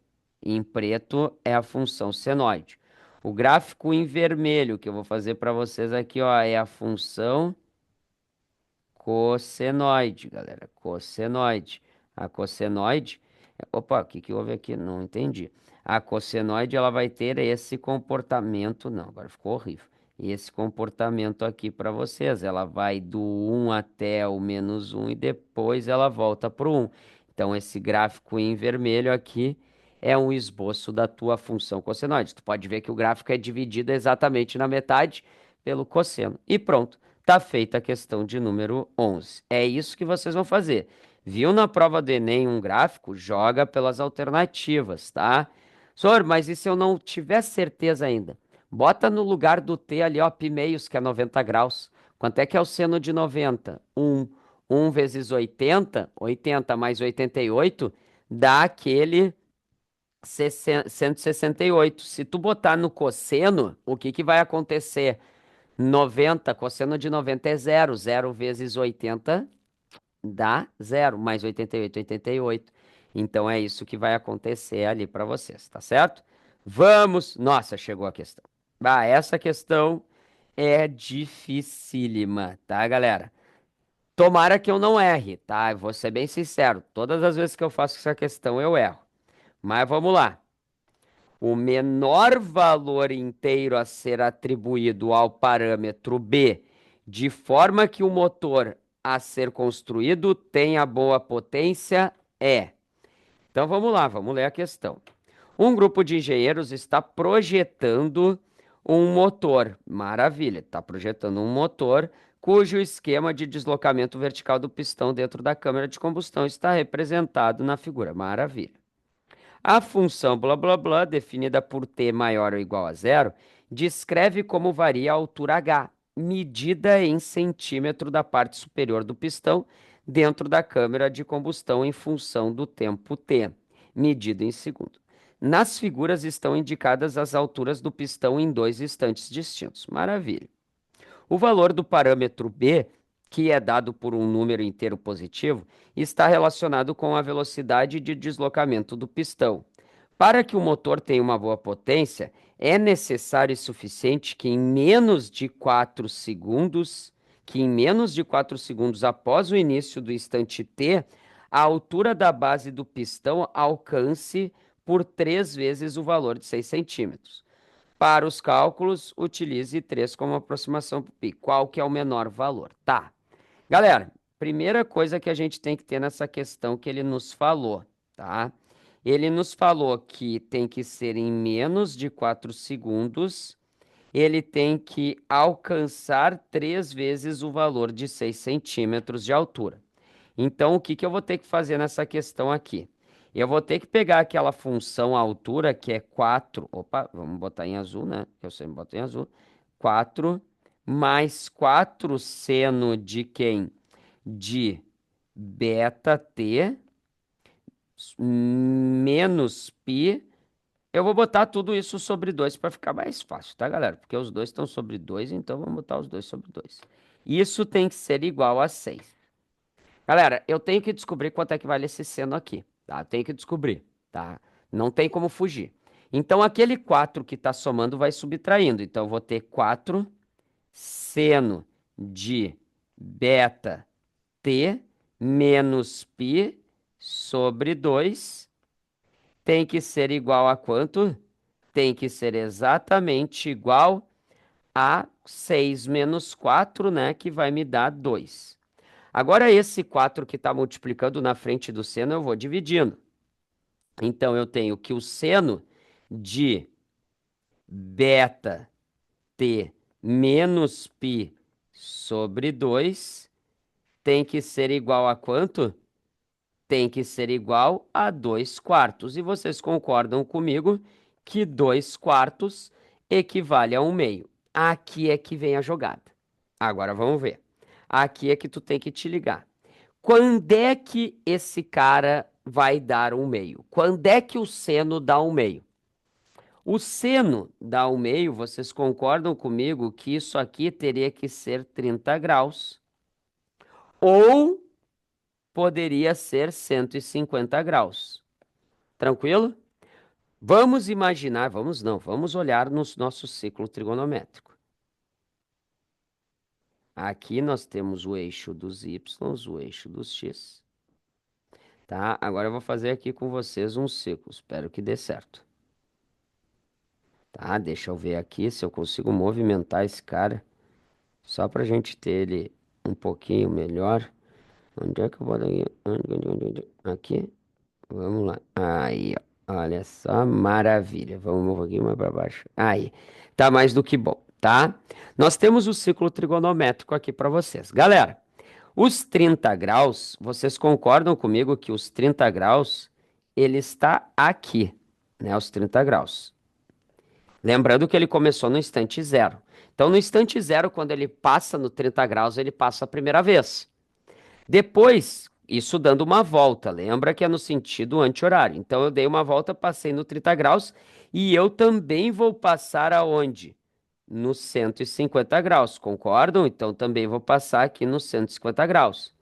Em preto é a função senoide. O gráfico em vermelho que eu vou fazer para vocês aqui, ó, é a função cossenoide, galera. Cossenoide. A cossenoide. Opa, o que que houve aqui? Não entendi. A cossenoide ela vai ter esse comportamento. Não, agora ficou horrível. Esse comportamento aqui para vocês. Ela vai do 1 até o menos um e depois ela volta para o 1. Então, esse gráfico em vermelho aqui é um esboço da tua função cossenoide. Tu pode ver que o gráfico é dividido exatamente na metade pelo cosseno. E pronto. Tá feita a questão de número 11. É isso que vocês vão fazer. Viu na prova do Enem um gráfico? Joga pelas alternativas, tá? Senhor, mas e se eu não tiver certeza ainda? Bota no lugar do T ali, ó, π meios, que é 90 graus. Quanto é que é o seno de 90? 1. 1 vezes 80, 80 mais 88, dá aquele 168. Se tu botar no cosseno, o que que vai acontecer? 90, cosseno de 90 é zero. Zero vezes 80 dá zero, mais 88, 88. Então é isso que vai acontecer ali para vocês, tá certo? Vamos. Nossa, chegou a questão. Ah, essa questão é dificílima, tá, galera? Tomara que eu não erre, tá? Eu vou ser bem sincero. Todas as vezes que eu faço essa questão eu erro. Mas vamos lá. O menor valor inteiro a ser atribuído ao parâmetro B, de forma que o motor a ser construído tenha boa potência, é. Então vamos lá, vamos ler a questão. Um grupo de engenheiros está projetando um motor. Maravilha, está projetando um motor cujo esquema de deslocamento vertical do pistão dentro da câmara de combustão está representado na figura. Maravilha. A função blá blá blá, definida por t maior ou igual a zero, descreve como varia a altura h, medida em centímetro da parte superior do pistão dentro da câmara de combustão em função do tempo t, medido em segundo. Nas figuras estão indicadas as alturas do pistão em dois instantes distintos. Maravilha. O valor do parâmetro b, que é dado por um número inteiro positivo, está relacionado com a velocidade de deslocamento do pistão. Para que o motor tenha uma boa potência, é necessário e suficiente que em menos de 4 segundos após o início do instante t, a altura da base do pistão alcance por 3 vezes o valor de 6 centímetros. Para os cálculos, utilize 3 como aproximação para o π. Qual que é o menor valor? Tá. Galera, primeira coisa que a gente tem que ter nessa questão que ele nos falou, tá? Ele nos falou que tem que ser em menos de 4 segundos, ele tem que alcançar 3 vezes o valor de 6 centímetros de altura. Então, o que que eu vou ter que fazer nessa questão aqui? Eu vou ter que pegar aquela função altura que é 4. Opa, vamos botar em azul, né? Eu sempre boto em azul. 4 mais 4 seno de quem? De beta t menos π. Eu vou botar tudo isso sobre 2 para ficar mais fácil, tá, galera? Porque os dois estão sobre 2, então vamos botar os dois sobre 2. Isso tem que ser igual a 6. Galera, eu tenho que descobrir quanto é que vale esse seno aqui, tá? Tenho que descobrir, tá? Não tem como fugir. Então, aquele 4 que está somando vai subtraindo. Então, eu vou ter 4 seno de beta t menos π sobre 2 tem que ser igual a quanto? Tem que ser exatamente igual a 6 menos 4, né? Que vai me dar 2. Agora, esse 4 que está multiplicando na frente do seno, eu vou dividindo. Então, eu tenho que o seno de beta t menos π sobre 2 tem que ser igual a quanto? Tem que ser igual a 2 quartos. E vocês concordam comigo que 2 quartos equivale a 1/2. Aqui é que vem a jogada. Agora vamos ver. Aqui é que tu tem que te ligar. Quando é que esse cara vai dar 1/2? Quando é que o seno dá 1/2? O seno dá 1/2, vocês concordam comigo que isso aqui teria que ser 30 graus ou poderia ser 150 graus. Tranquilo? Vamos imaginar, vamos não, vamos olhar no nosso ciclo trigonométrico. Aqui nós temos o eixo dos y, o eixo dos x. Tá? Agora eu vou fazer aqui com vocês um ciclo. Espero que dê certo. Tá? Deixa eu ver aqui se eu consigo movimentar esse cara. Só pra gente ter ele um pouquinho melhor. Onde é que eu vou dar aqui? Aqui. Vamos lá. Aí, ó. Olha só, maravilha. Vamos um pouquinho mais para baixo. Aí. Tá mais do que bom, tá? Nós temos o ciclo trigonométrico aqui para vocês. Galera, os 30 graus, vocês concordam comigo que os 30 graus, ele está aqui, né? Os 30 graus. Lembrando que ele começou no instante zero. Então, no instante zero, quando ele passa no 30 graus, ele passa a primeira vez. Depois, isso dando uma volta, lembra que é no sentido anti-horário. Então, eu dei uma volta, passei no 30 graus e eu também vou passar aonde? No 150 graus, concordam? Então, também vou passar aqui no 150 graus.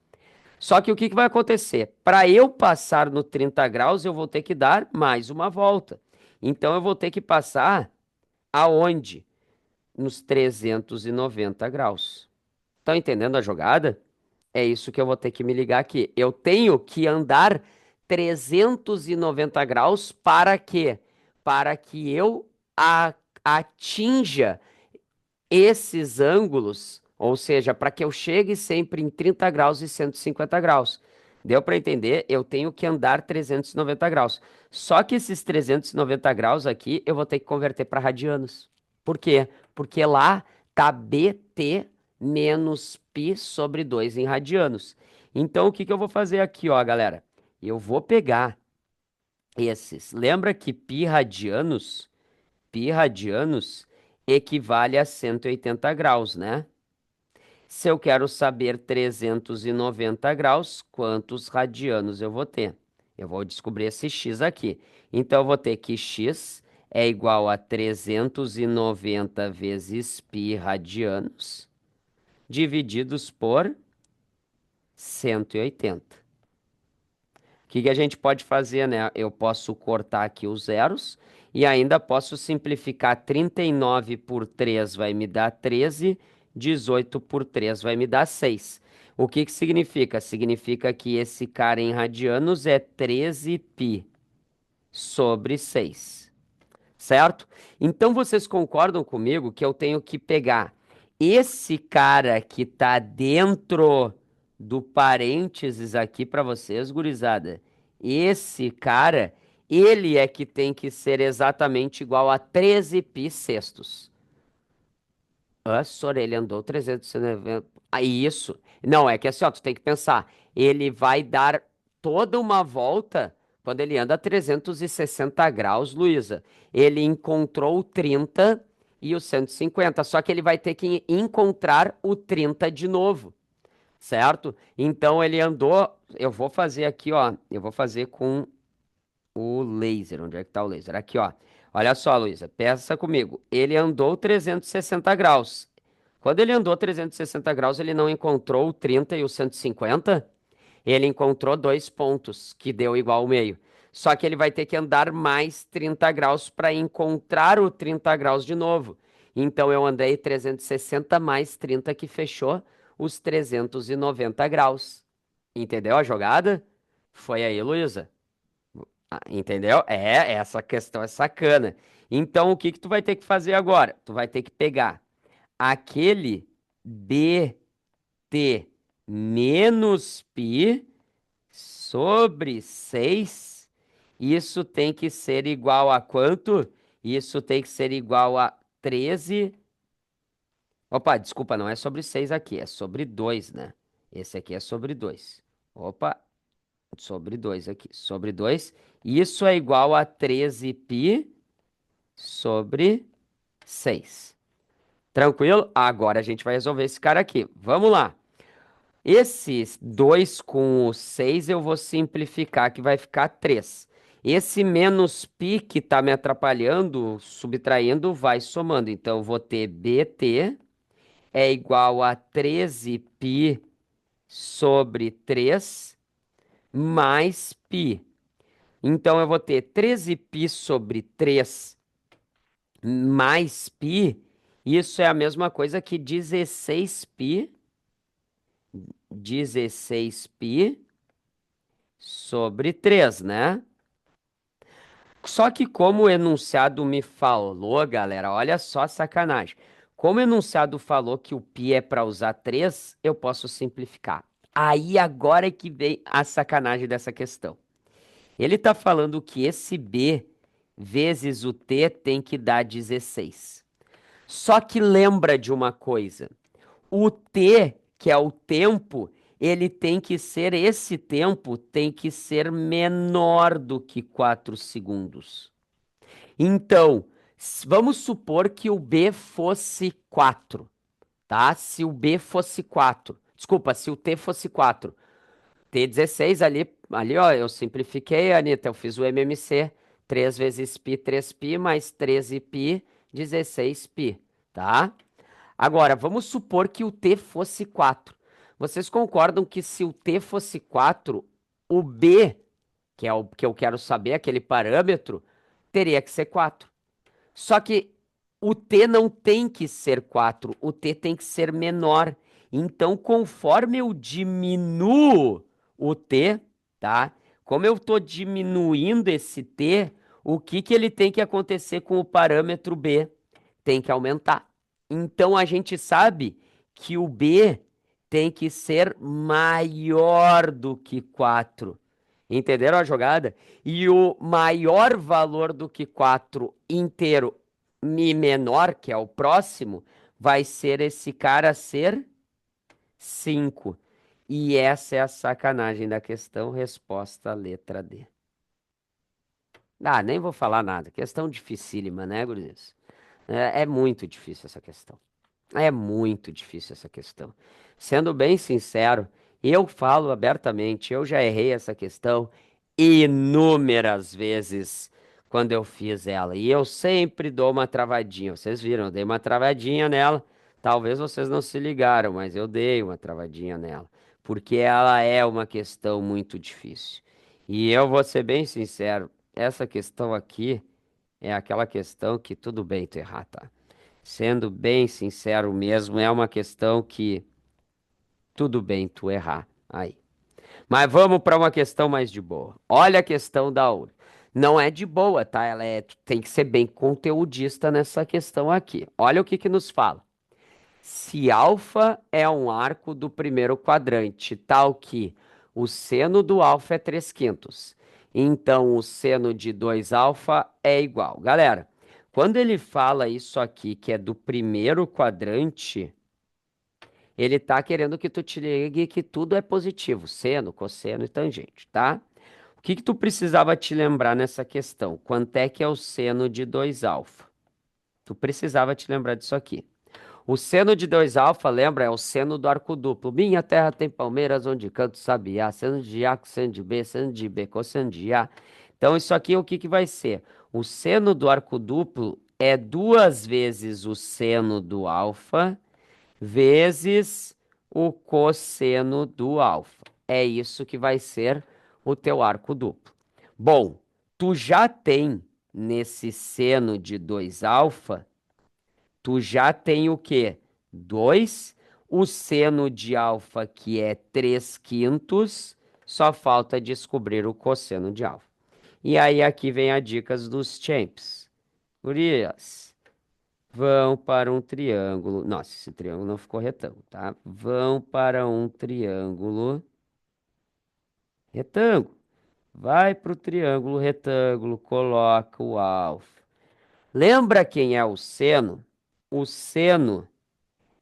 Só que o que que vai acontecer? Para eu passar no 30 graus, eu vou ter que dar mais uma volta. Então, eu vou ter que passar aonde? Nos 390 graus. Estão entendendo a jogada? É isso que eu vou ter que me ligar aqui. Eu tenho que andar 390 graus para quê? Para que eu atinja esses ângulos, ou seja, para que eu chegue sempre em 30 graus e 150 graus. Deu para entender? Eu tenho que andar 390 graus. Só que esses 390 graus aqui eu vou ter que converter para radianos. Por quê? Porque lá tá BT menos π sobre 2 em radianos. Então, o que que eu vou fazer aqui, ó, galera? Eu vou pegar esses. Lembra que pi radianos equivale a 180 graus, né? Se eu quero saber 390 graus, quantos radianos eu vou ter? Eu vou descobrir esse x aqui. Então, eu vou ter que x é igual a 390 vezes π radianos, divididos por 180. O que que a gente pode fazer, né? Eu posso cortar aqui os zeros e ainda posso simplificar. 39 por 3 vai me dar 13, 18 por 3 vai me dar 6. O que que significa? Significa que esse cara em radianos é 13 π sobre 6, certo? Então vocês concordam comigo que eu tenho que pegar esse cara que está dentro do parênteses aqui para vocês, gurizada. Esse cara, ele é que tem que ser exatamente igual a 13 π sextos. Sora, ele andou 390. Ah, isso. Não, é que assim, ó, tu tem que pensar. Ele vai dar toda uma volta quando ele anda 360 graus, Luísa. Ele encontrou o 30 e o 150. Só que ele vai ter que encontrar o 30 de novo, certo? Então ele andou. Eu vou fazer aqui, ó. Eu vou fazer com o laser. Onde é que tá o laser? Aqui, ó. Olha só, Luísa, pensa comigo. Ele andou 360 graus. Quando ele andou 360 graus, ele não encontrou o 30 e o 150. Ele encontrou dois pontos, que deu igual ao meio. Só que ele vai ter que andar mais 30 graus para encontrar o 30 graus de novo. Então eu andei 360 mais 30, que fechou os 390 graus. Entendeu a jogada? Foi aí, Luísa. Entendeu? Essa questão é sacana. Então, o que que tu vai ter que fazer agora? Tu vai ter que pegar aquele bt menos π sobre 6. Isso tem que ser igual a quanto? Isso tem que ser igual a 13. Opa, desculpa, não é sobre 6 aqui, é sobre 2, né? Esse aqui é sobre 2. Opa, sobre 2 aqui. Sobre 2. Isso é igual a 13π sobre 6. Tranquilo? Agora a gente vai resolver esse cara aqui. Vamos lá. Esses 2 com o 6 eu vou simplificar, que vai ficar 3. Esse menos π que está me atrapalhando, subtraindo, vai somando. Então, eu vou ter bt é igual a 13π sobre 3 mais π. Então, eu vou ter 13π sobre 3 mais π. Isso é a mesma coisa que 16π sobre 3, né? Só que como o enunciado me falou, galera, olha só a sacanagem. Como o enunciado falou que o π é para usar 3, eu posso simplificar. Aí agora é que vem a sacanagem dessa questão. Ele está falando que esse b vezes o t tem que dar 16. Só que lembra de uma coisa. O t, que é o tempo, ele tem que ser, esse tempo tem que ser menor do que 4 segundos. Então, vamos supor que o b fosse 4, tá? Se o b fosse 4, desculpa, se o t fosse 4, T16 ali, ó, eu simplifiquei, Anitta, eu fiz o MMC, 3 vezes π, 3π, mais 13π, 16π, tá? Agora, vamos supor que o t fosse 4. Vocês concordam que se o t fosse 4, o b, que é o que eu quero saber, aquele parâmetro, teria que ser 4. Só que o t não tem que ser 4, o t tem que ser menor. Então, conforme eu diminuo o t, tá? Como eu estou diminuindo esse t, o que que ele tem que acontecer com o parâmetro b? Tem que aumentar. Então, a gente sabe que o b tem que ser maior do que 4. Entenderam a jogada? E o maior valor do que 4 inteiro Mi menor, que é o próximo, vai ser esse cara ser 5. E essa é a sacanagem da questão. Resposta letra D. Ah, nem vou falar nada. Questão dificílima, né, gurizes? É muito difícil essa questão. É muito difícil essa questão. Sendo bem sincero, eu falo abertamente, eu já errei essa questão inúmeras vezes quando eu fiz ela. E eu sempre dou uma travadinha. Vocês viram, eu dei uma travadinha nela. Talvez vocês não se ligaram, mas eu dei uma travadinha nela. Porque ela é uma questão muito difícil. E eu vou ser bem sincero, essa questão aqui é aquela questão que tudo bem tu errar, tá? Sendo bem sincero mesmo, é uma questão que tudo bem tu errar aí. Mas vamos para uma questão mais de boa. Olha a questão da aula. Não é de boa, tá? Tu tem que ser bem conteudista nessa questão aqui. Olha o que que nos fala. Se alfa é um arco do primeiro quadrante, tal que o seno do alfa é 3 quintos Então, o seno de 2 alfa é igual. Galera, quando ele fala isso aqui, que é do primeiro quadrante, ele está querendo que tu te ligue que tudo é positivo, seno, cosseno e tangente, tá? O que que tu precisava te lembrar nessa questão? Quanto é que é o seno de 2 alfa? Tu precisava te lembrar disso aqui. O seno de 2 alfa, lembra? É o seno do arco duplo. Minha terra tem palmeiras onde canto sabiá. Seno de A, cosseno de B, seno de B, cosseno de A. Então, isso aqui o que que vai ser? O seno do arco duplo é duas vezes o seno do alfa vezes o cosseno do alfa. É isso que vai ser o teu arco duplo. Bom, tu já tem nesse seno de 2 alfa, tu já tem o quê? 2. O seno de alfa, que é 3 quintos, só falta descobrir o cosseno de alfa. E aí aqui vem a dicas dos champs. Gurias, vão para um triângulo. Nossa, esse triângulo não ficou retângulo, tá? Vão para um triângulo retângulo. Vai para o triângulo retângulo, coloca o alfa. Lembra quem é o seno? O seno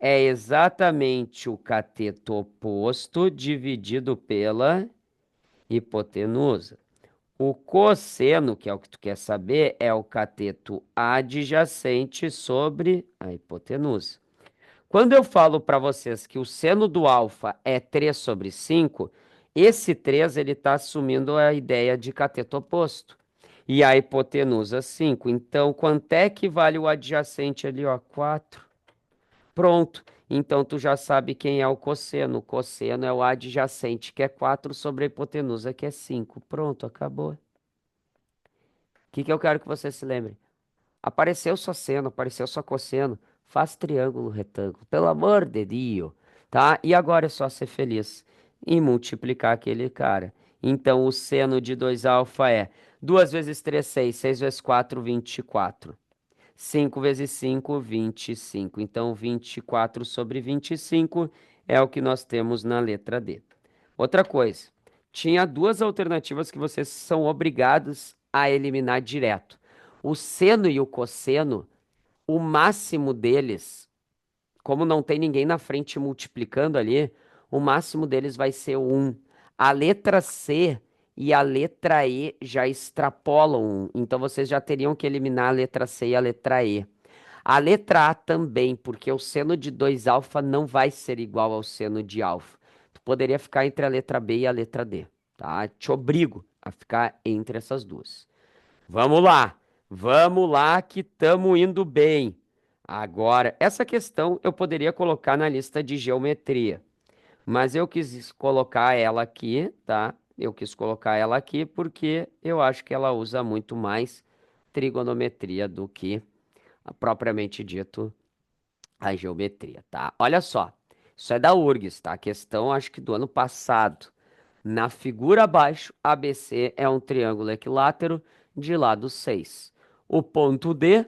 é exatamente o cateto oposto dividido pela hipotenusa. O cosseno, que é o que tu quer saber, é o cateto adjacente sobre a hipotenusa. Quando eu falo para vocês que o seno do alfa é 3 sobre 5, esse 3 ele está assumindo a ideia de cateto oposto. E a hipotenusa 5. Então, quanto é que vale o adjacente ali, ó? 4. Pronto. Então, tu já sabe quem é o cosseno. O cosseno é o adjacente, que é 4 sobre a hipotenusa, que é 5. Pronto, acabou. O que que eu quero que você se lembre? Apareceu só seno, apareceu só cosseno. Faz triângulo, retângulo. Pelo amor de Deus, tá? E agora é só ser feliz e multiplicar aquele cara. Então, o seno de 2 alfa é 2 vezes 3, 6. 6 vezes 4, 24. 5 vezes 5, 25. Então, 24 sobre 25 é o que nós temos na letra D. Outra coisa, tinha duas alternativas que vocês são obrigados a eliminar direto. O seno e o cosseno, o máximo deles, como não tem ninguém na frente multiplicando ali, o máximo deles vai ser 1. A letra C e a letra E já extrapolam 1. Então vocês já teriam que eliminar a letra C e a letra E. A letra A também, porque o seno de 2 alfa não vai ser igual ao seno de alfa. Tu poderia ficar entre a letra B e a letra D, tá? Te obrigo a ficar entre essas duas. Vamos lá que estamos indo bem. Agora, essa questão eu poderia colocar na lista de geometria, mas eu quis colocar ela aqui, tá? Eu quis colocar ela aqui porque eu acho que ela usa muito mais trigonometria do que propriamente dito a geometria, tá? Olha só, isso é da URGS, tá? A questão acho que do ano passado. Na figura abaixo, ABC é um triângulo equilátero de lado 6. O ponto D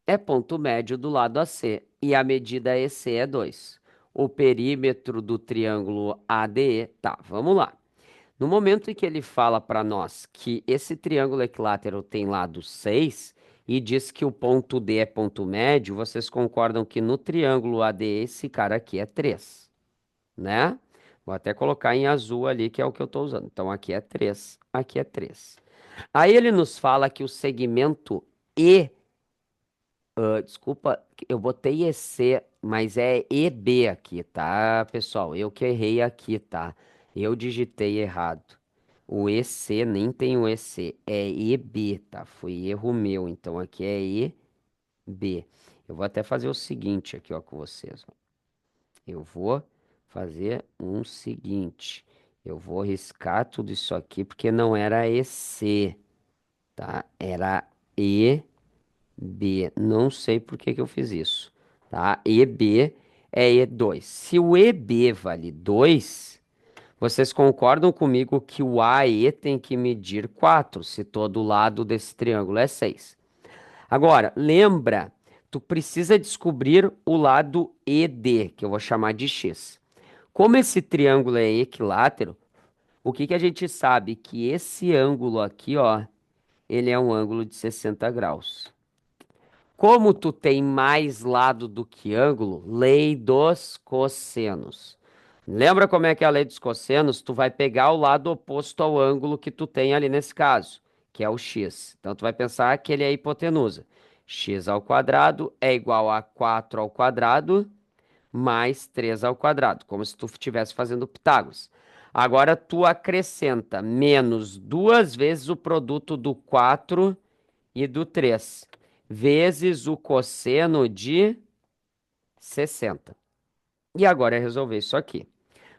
é ponto médio do lado AC e a medida EC é 2. O perímetro do triângulo ADE, tá, vamos lá. No momento em que ele fala para nós que esse triângulo equilátero tem lado 6 e diz que o ponto D é ponto médio, vocês concordam que no triângulo ADE esse cara aqui é 3, né? Vou até colocar em azul ali, que é o que eu estou usando. Então, aqui é 3, aqui é 3. Aí ele nos fala que o segmento E, desculpa, eu botei EC, mas é EB aqui, tá, pessoal? Eu que errei aqui, tá? Eu digitei errado. O EC nem tem o EC, é EB, tá? Foi erro meu, então aqui é EB. Eu vou até fazer o seguinte aqui, ó, com vocês, ó. Eu vou fazer um seguinte. Eu vou riscar tudo isso aqui porque não era EC, tá? Era EB. Não sei por que que eu fiz isso, tá? EB é E2. Se o EB vale 2, vocês concordam comigo que o AE tem que medir 4, se todo lado desse triângulo é 6. Agora, lembra, tu precisa descobrir o lado ED, que eu vou chamar de X. Como esse triângulo é equilátero, O que que a gente sabe? Que esse ângulo aqui, ó, ele é um ângulo de 60 graus. Como tu tem mais lado do que ângulo, lei dos cossenos. Lembra como é que é a lei dos cossenos? Tu vai pegar o lado oposto ao ângulo que tu tem ali nesse caso, que é o x. Então tu vai pensar que ele é a hipotenusa. X ao quadrado é igual a 4 ao quadrado mais 3 ao quadrado, como se tu estivesse fazendo Pitágoras. Agora tu acrescenta menos duas vezes o produto do 4 e do 3 vezes o cosseno de 60. E agora é resolver isso aqui.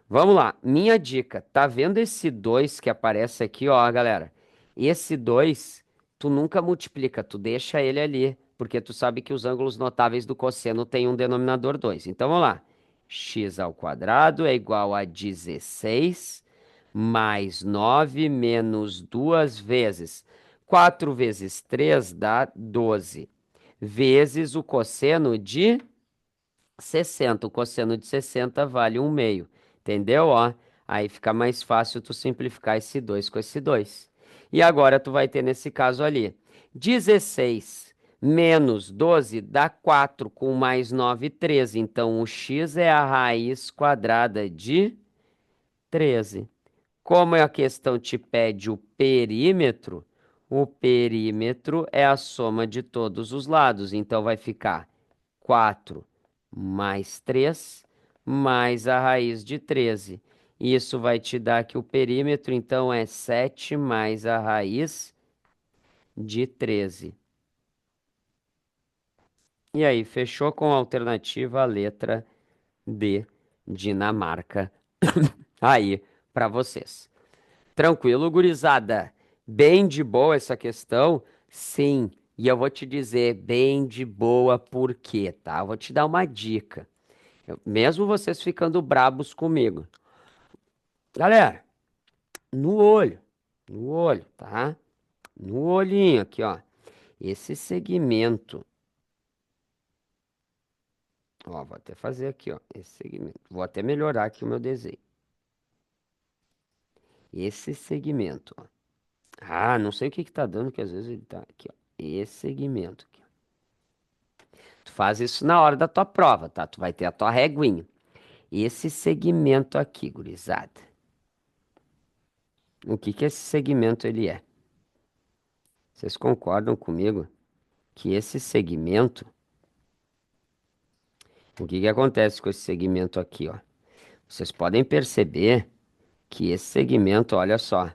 Vamos lá, minha dica, tá vendo esse 2 que aparece aqui, ó, galera? Esse 2, tu nunca multiplica, tu deixa ele ali, porque tu sabe que os ângulos notáveis do cosseno têm um denominador 2. Então vamos lá, x ao quadrado é igual a 16 mais 9 menos 2 vezes 4 vezes 3 dá 12, vezes o cosseno de 60. O cosseno de 60 vale 1/2. Entendeu? Ó, aí fica mais fácil tu simplificar esse 2 com esse 2. E agora tu vai ter nesse caso ali 16 menos 12 dá 4 com mais 9, 13. Então o x é a raiz quadrada de 13. Como a questão te pede o perímetro é a soma de todos os lados. Então vai ficar 4 mais 3 mais a raiz de 13. Isso vai te dar que o perímetro, então, é 7 mais a raiz de 13. E aí, fechou com a alternativa a letra D, Dinamarca. Aí, para vocês. Tranquilo, gurizada? Bem de boa essa questão? Sim. E eu vou te dizer bem de boa por quê, tá? Eu vou te dar uma dica. Mesmo vocês ficando brabos comigo. Galera, no olho, tá? No olhinho aqui, ó. Esse segmento, ó, vou até fazer aqui, ó, esse segmento. Vou até melhorar aqui o meu desenho. Esse segmento, ó. Ah, não sei o que que tá dando, que às vezes ele tá aqui, ó. Esse segmento aqui. Tu faz isso na hora da tua prova, tá? Tu vai ter a tua reguinha. Esse segmento aqui, gurizada. O que que esse segmento ele é? Vocês concordam comigo que esse segmento, o que que acontece com esse segmento aqui, ó? Vocês podem perceber que esse segmento, olha só,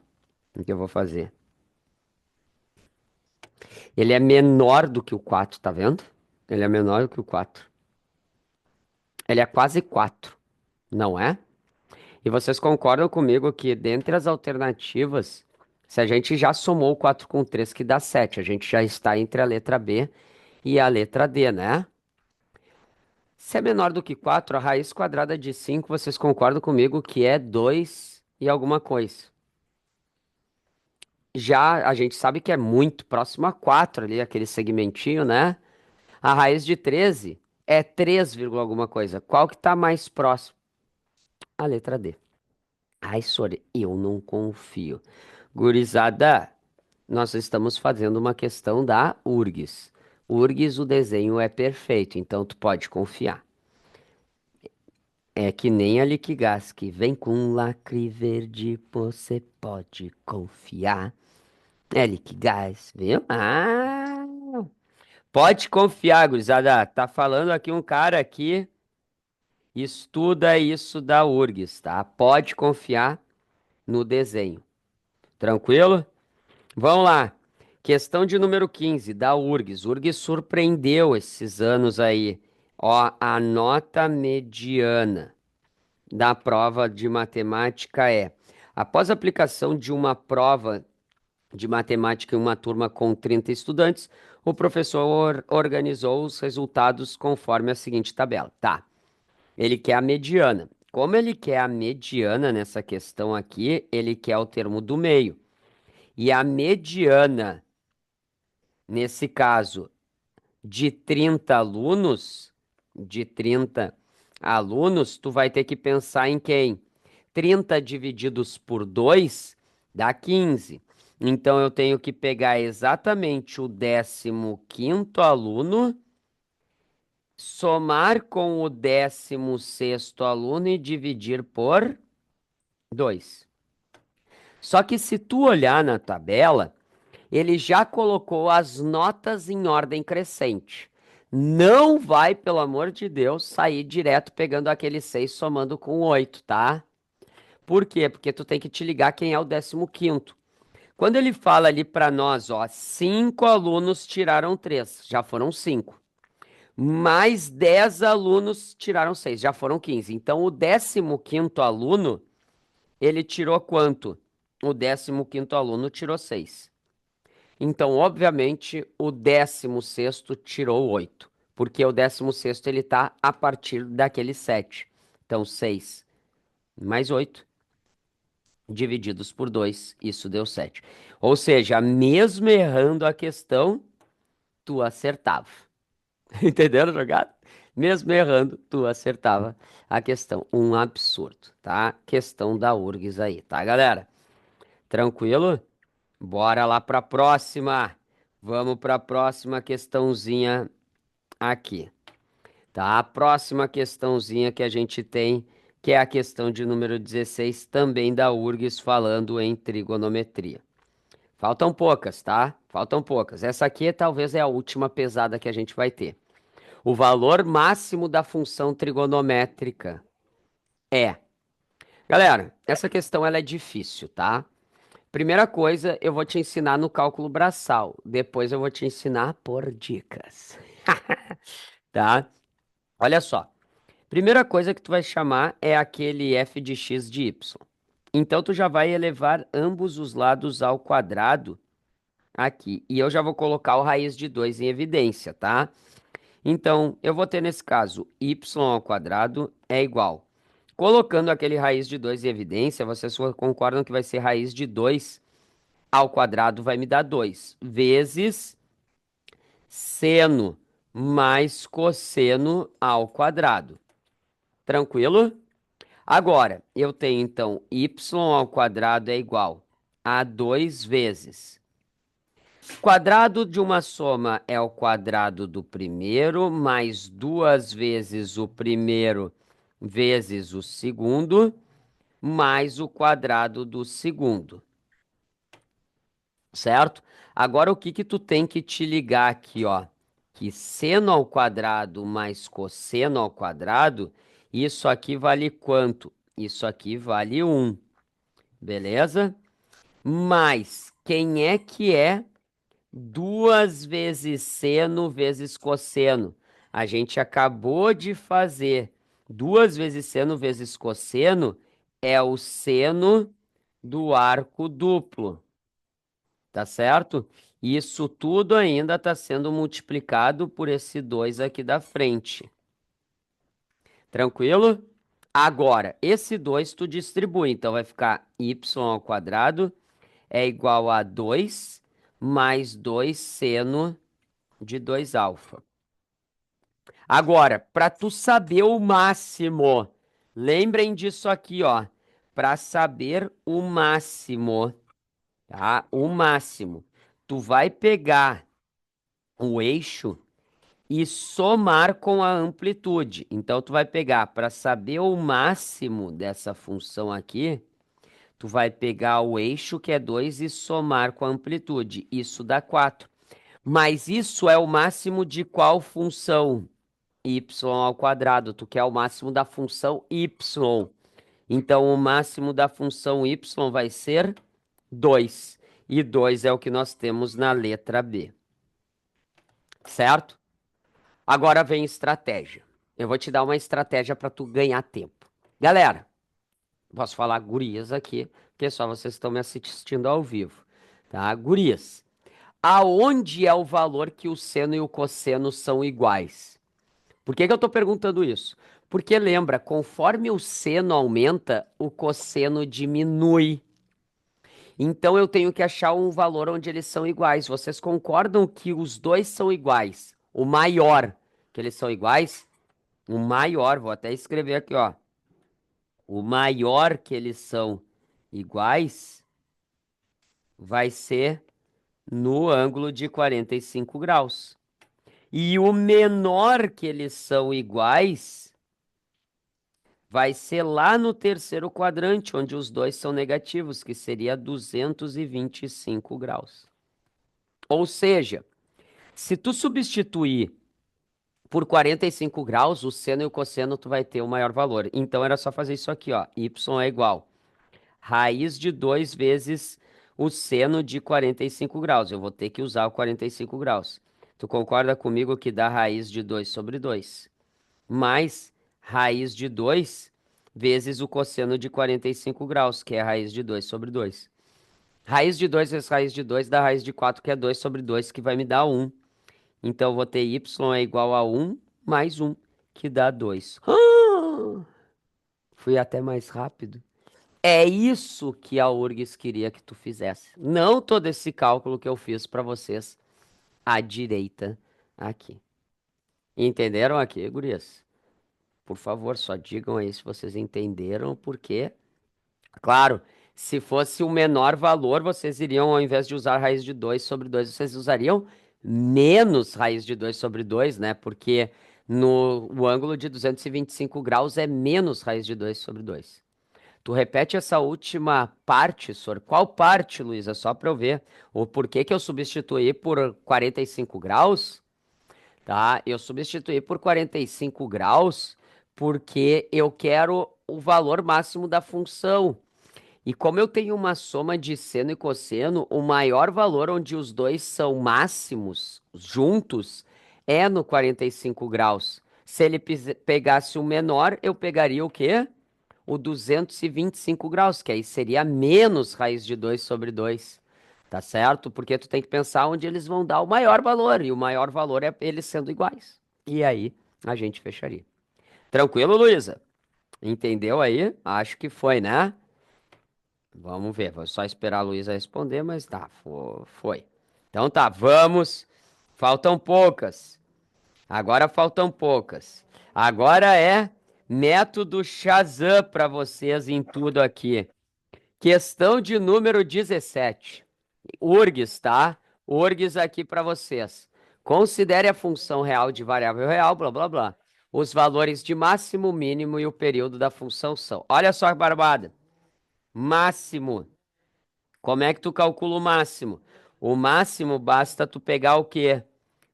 o que eu vou fazer. Ele é menor do que o 4, tá vendo? Ele é menor do que o 4. Ele é quase 4, não é? E vocês concordam comigo que dentre as alternativas, se a gente já somou o 4 com 3, que dá 7, a gente já está entre a letra B e a letra D, né? Se é menor do que 4, a raiz quadrada de 5, vocês concordam comigo que é 2 e alguma coisa. Já a gente sabe que é muito próximo a 4 ali, aquele segmentinho, né? A raiz de 13 é 3, alguma coisa. Qual que tá mais próximo? A letra D. Ai, sorry, eu não confio. Gurizada, nós estamos fazendo uma questão da URGS. URGS, o desenho é perfeito, então tu pode confiar. É que nem a Liquigás, que vem com lacre verde, você pode confiar. É Liquigás, viu? Ah, pode confiar, gurizada. Tá falando aqui um cara aqui, estuda isso da URGS, tá? Pode confiar no desenho. Tranquilo? Vamos lá. Questão de número 15, da URGS. URGS surpreendeu esses anos aí. Ó, a nota mediana da prova de matemática é: após a aplicação de uma prova de matemática em uma turma com 30 estudantes, o professor organizou os resultados conforme a seguinte tabela. Tá, ele quer a mediana. Como ele quer a mediana nessa questão aqui, ele quer o termo do meio. E a mediana, nesse caso, de 30 alunos, de 30 alunos, tu vai ter que pensar em quem? 30 divididos por 2 dá 15. Então, eu tenho que pegar exatamente o 15º aluno, somar com o 16º aluno e dividir por 2. Só que se tu olhar na tabela, ele já colocou as notas em ordem crescente. Não vai, pelo amor de Deus, sair direto pegando aquele 6 somando com 8, tá? Por quê? Porque tu tem que te ligar quem é o 15º. Quando ele fala ali para nós, ó, 5 alunos tiraram 3, já foram 5. Mais 10 alunos tiraram 6, já foram 15. Então, o 15º aluno, ele tirou quanto? O 15º aluno tirou 6. Então, obviamente, o 16º tirou 8, porque o 16º ele tá a partir daquele 7. Então, 6 mais 8 divididos por 2, isso deu 7. Ou seja, mesmo errando a questão, tu acertava. Entenderam, jogada? Mesmo errando, tu acertava a questão. Um absurdo, tá? Questão da URGS aí, tá, galera? Tranquilo? Bora lá para a próxima. Vamos para a próxima questãozinha aqui, tá? A próxima questãozinha que a gente tem, que é a questão de número 16, também da URGS, falando em trigonometria. Faltam poucas, tá? Faltam poucas. Essa aqui talvez é a última pesada que a gente vai ter. O valor máximo da função trigonométrica é... Galera, essa questão ela é difícil, tá? Primeira coisa, eu vou te ensinar no cálculo braçal. Depois eu vou te ensinar por dicas. Tá? Olha só. Primeira coisa que tu vai chamar é aquele f de x de y. Então tu já vai elevar ambos os lados ao quadrado aqui. E eu já vou colocar o raiz de 2 em evidência, tá? Então, eu vou ter nesse caso y ao quadrado é igual. Colocando aquele raiz de 2 em evidência, vocês concordam que vai ser raiz de 2 ao quadrado vai me dar 2, vezes seno mais cosseno ao quadrado. Tranquilo? Agora, eu tenho então y ao quadrado é igual a 2 vezes. Quadrado de uma soma é o quadrado do primeiro, mais 2 vezes o primeiro vezes o segundo, mais o quadrado do segundo. Certo? Agora o que que tu tem que te ligar aqui, ó? Que seno ao quadrado mais cosseno ao quadrado, isso aqui vale quanto? Isso aqui vale 1, beleza? Mas quem é que é 2 vezes seno vezes cosseno? A gente acabou de fazer 2 vezes seno vezes cosseno é o seno do arco duplo. Tá certo? Isso tudo ainda está sendo multiplicado por esse 2 aqui da frente. Tranquilo? Agora, esse 2 tu distribui, então vai ficar y ao quadrado é igual a 2 mais 2 seno de 2 alfa. Agora, para tu saber o máximo, lembrem disso aqui, ó. Para saber o máximo, tá? O máximo. Tu vai pegar o eixo e somar com a amplitude. Então, tu vai pegar, para saber o máximo dessa função aqui, tu vai pegar o eixo, que é 2, e somar com a amplitude. Isso dá 4. Mas isso é o máximo de qual função? Y ao quadrado. Tu quer o máximo da função y. Então, o máximo da função y vai ser 2. E 2 é o que nós temos na letra B. Certo? Agora vem estratégia. Eu vou te dar uma estratégia para tu ganhar tempo. Galera, posso falar gurias aqui, porque só vocês estão me assistindo ao vivo, tá? Gurias, aonde é o valor que o seno e o cosseno são iguais? Por que que eu estou perguntando isso? Porque lembra, conforme o seno aumenta, o cosseno diminui. Então eu tenho que achar um valor onde eles são iguais. Vocês concordam que os dois são iguais? O maior que eles são iguais? O maior, vou até escrever aqui, ó. o maior que eles são iguais vai ser no ângulo de 45 graus. E o menor que eles são iguais vai ser lá no terceiro quadrante, onde os dois são negativos, que seria 225 graus. Ou seja, se tu substituir por 45 graus, o seno e o cosseno tu vai ter o maior valor. Então era só fazer isso aqui, ó. Y é igual raiz de 2 vezes o seno de 45 graus. Eu vou ter que usar o 45 graus. Tu concorda comigo que dá raiz de 2 sobre 2? Mais raiz de 2 vezes o cosseno de 45 graus, que é raiz de 2 sobre 2. Raiz de 2 vezes raiz de 2 dá raiz de 4, que é 2 sobre 2, que vai me dar 1. Então, eu vou ter y é igual a 1 mais 1, que dá 2. Fui até mais rápido. É isso que a URGS queria que tu fizesse. Não todo esse cálculo que eu fiz para vocês à direita aqui. Entenderam aqui, gurias? Por favor, só digam aí se vocês entenderam, porque, claro, se fosse o menor valor, vocês iriam, ao invés de usar raiz de 2 sobre 2, vocês usariam menos raiz de 2 sobre 2, né? Porque no o ângulo de 225 graus é menos raiz de 2 sobre 2. Tu repete essa última parte, Sor. Qual parte, Luísa? Só para eu ver. O porquê que eu substituí por 45 graus? Tá? Eu substituí por 45 graus porque eu quero o valor máximo da função. E como eu tenho uma soma de seno e cosseno, o maior valor onde os dois são máximos juntos é no 45 graus. Se ele pegasse o menor, eu pegaria o quê? O 225 graus, que aí seria menos raiz de 2 sobre 2. Tá certo? Porque tu tem que pensar onde eles vão dar o maior valor, e o maior valor é eles sendo iguais. E aí a gente fecharia. Tranquilo, Luísa? Entendeu aí? Acho que foi, né? Vamos ver, vou só esperar a Luísa responder, mas tá, foi. Então tá, vamos. Faltam poucas. Agora faltam poucas. Agora é método Shazam para vocês em tudo aqui. Questão de número 17. URGS, tá? URGS aqui para vocês. Considere a função real de variável real, blá blá blá. Os valores de máximo, mínimo e o período da função são. Olha só, Barbada. Máximo. Como é que tu calcula o máximo? O máximo basta tu pegar o quê?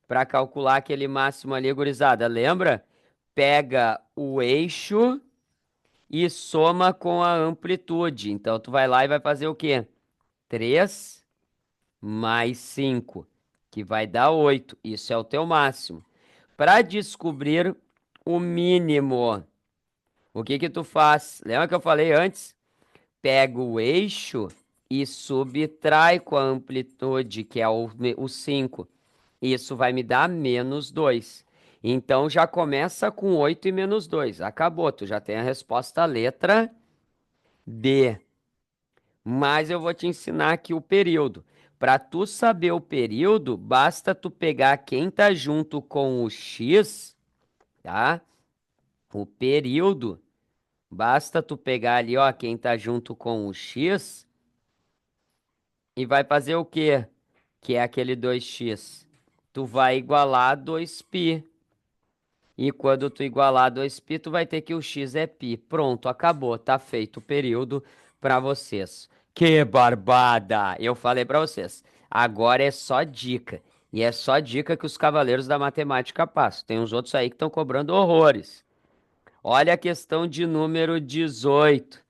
Para calcular aquele máximo ali, gurizada. Lembra? Pega o eixo e soma com a amplitude. Então, tu vai lá e vai fazer o quê? 3 mais 5, que vai dar 8. Isso é o teu máximo. Para descobrir o mínimo, o que que tu faz? Lembra que eu falei antes? Pega o eixo e subtrai com a amplitude, que é o 5. Isso vai me dar menos 2. Então já começa com 8 e menos 2. Acabou, tu já tem a resposta letra D. Mas eu vou te ensinar aqui o período. Para tu saber o período, basta tu pegar quem tá junto com o x, tá? O período, basta tu pegar ali, ó, quem tá junto com o x e vai fazer o quê? Que é aquele 2x. Tu vai igualar 2π. E quando tu igualar 2π, tu vai ter que o x é π. Pronto, acabou, tá feito o período para vocês. Que barbada! Eu falei para vocês. Agora é só dica. E é só dica que os cavaleiros da matemática passam. Tem uns outros aí que estão cobrando horrores. Olha a questão de número 18.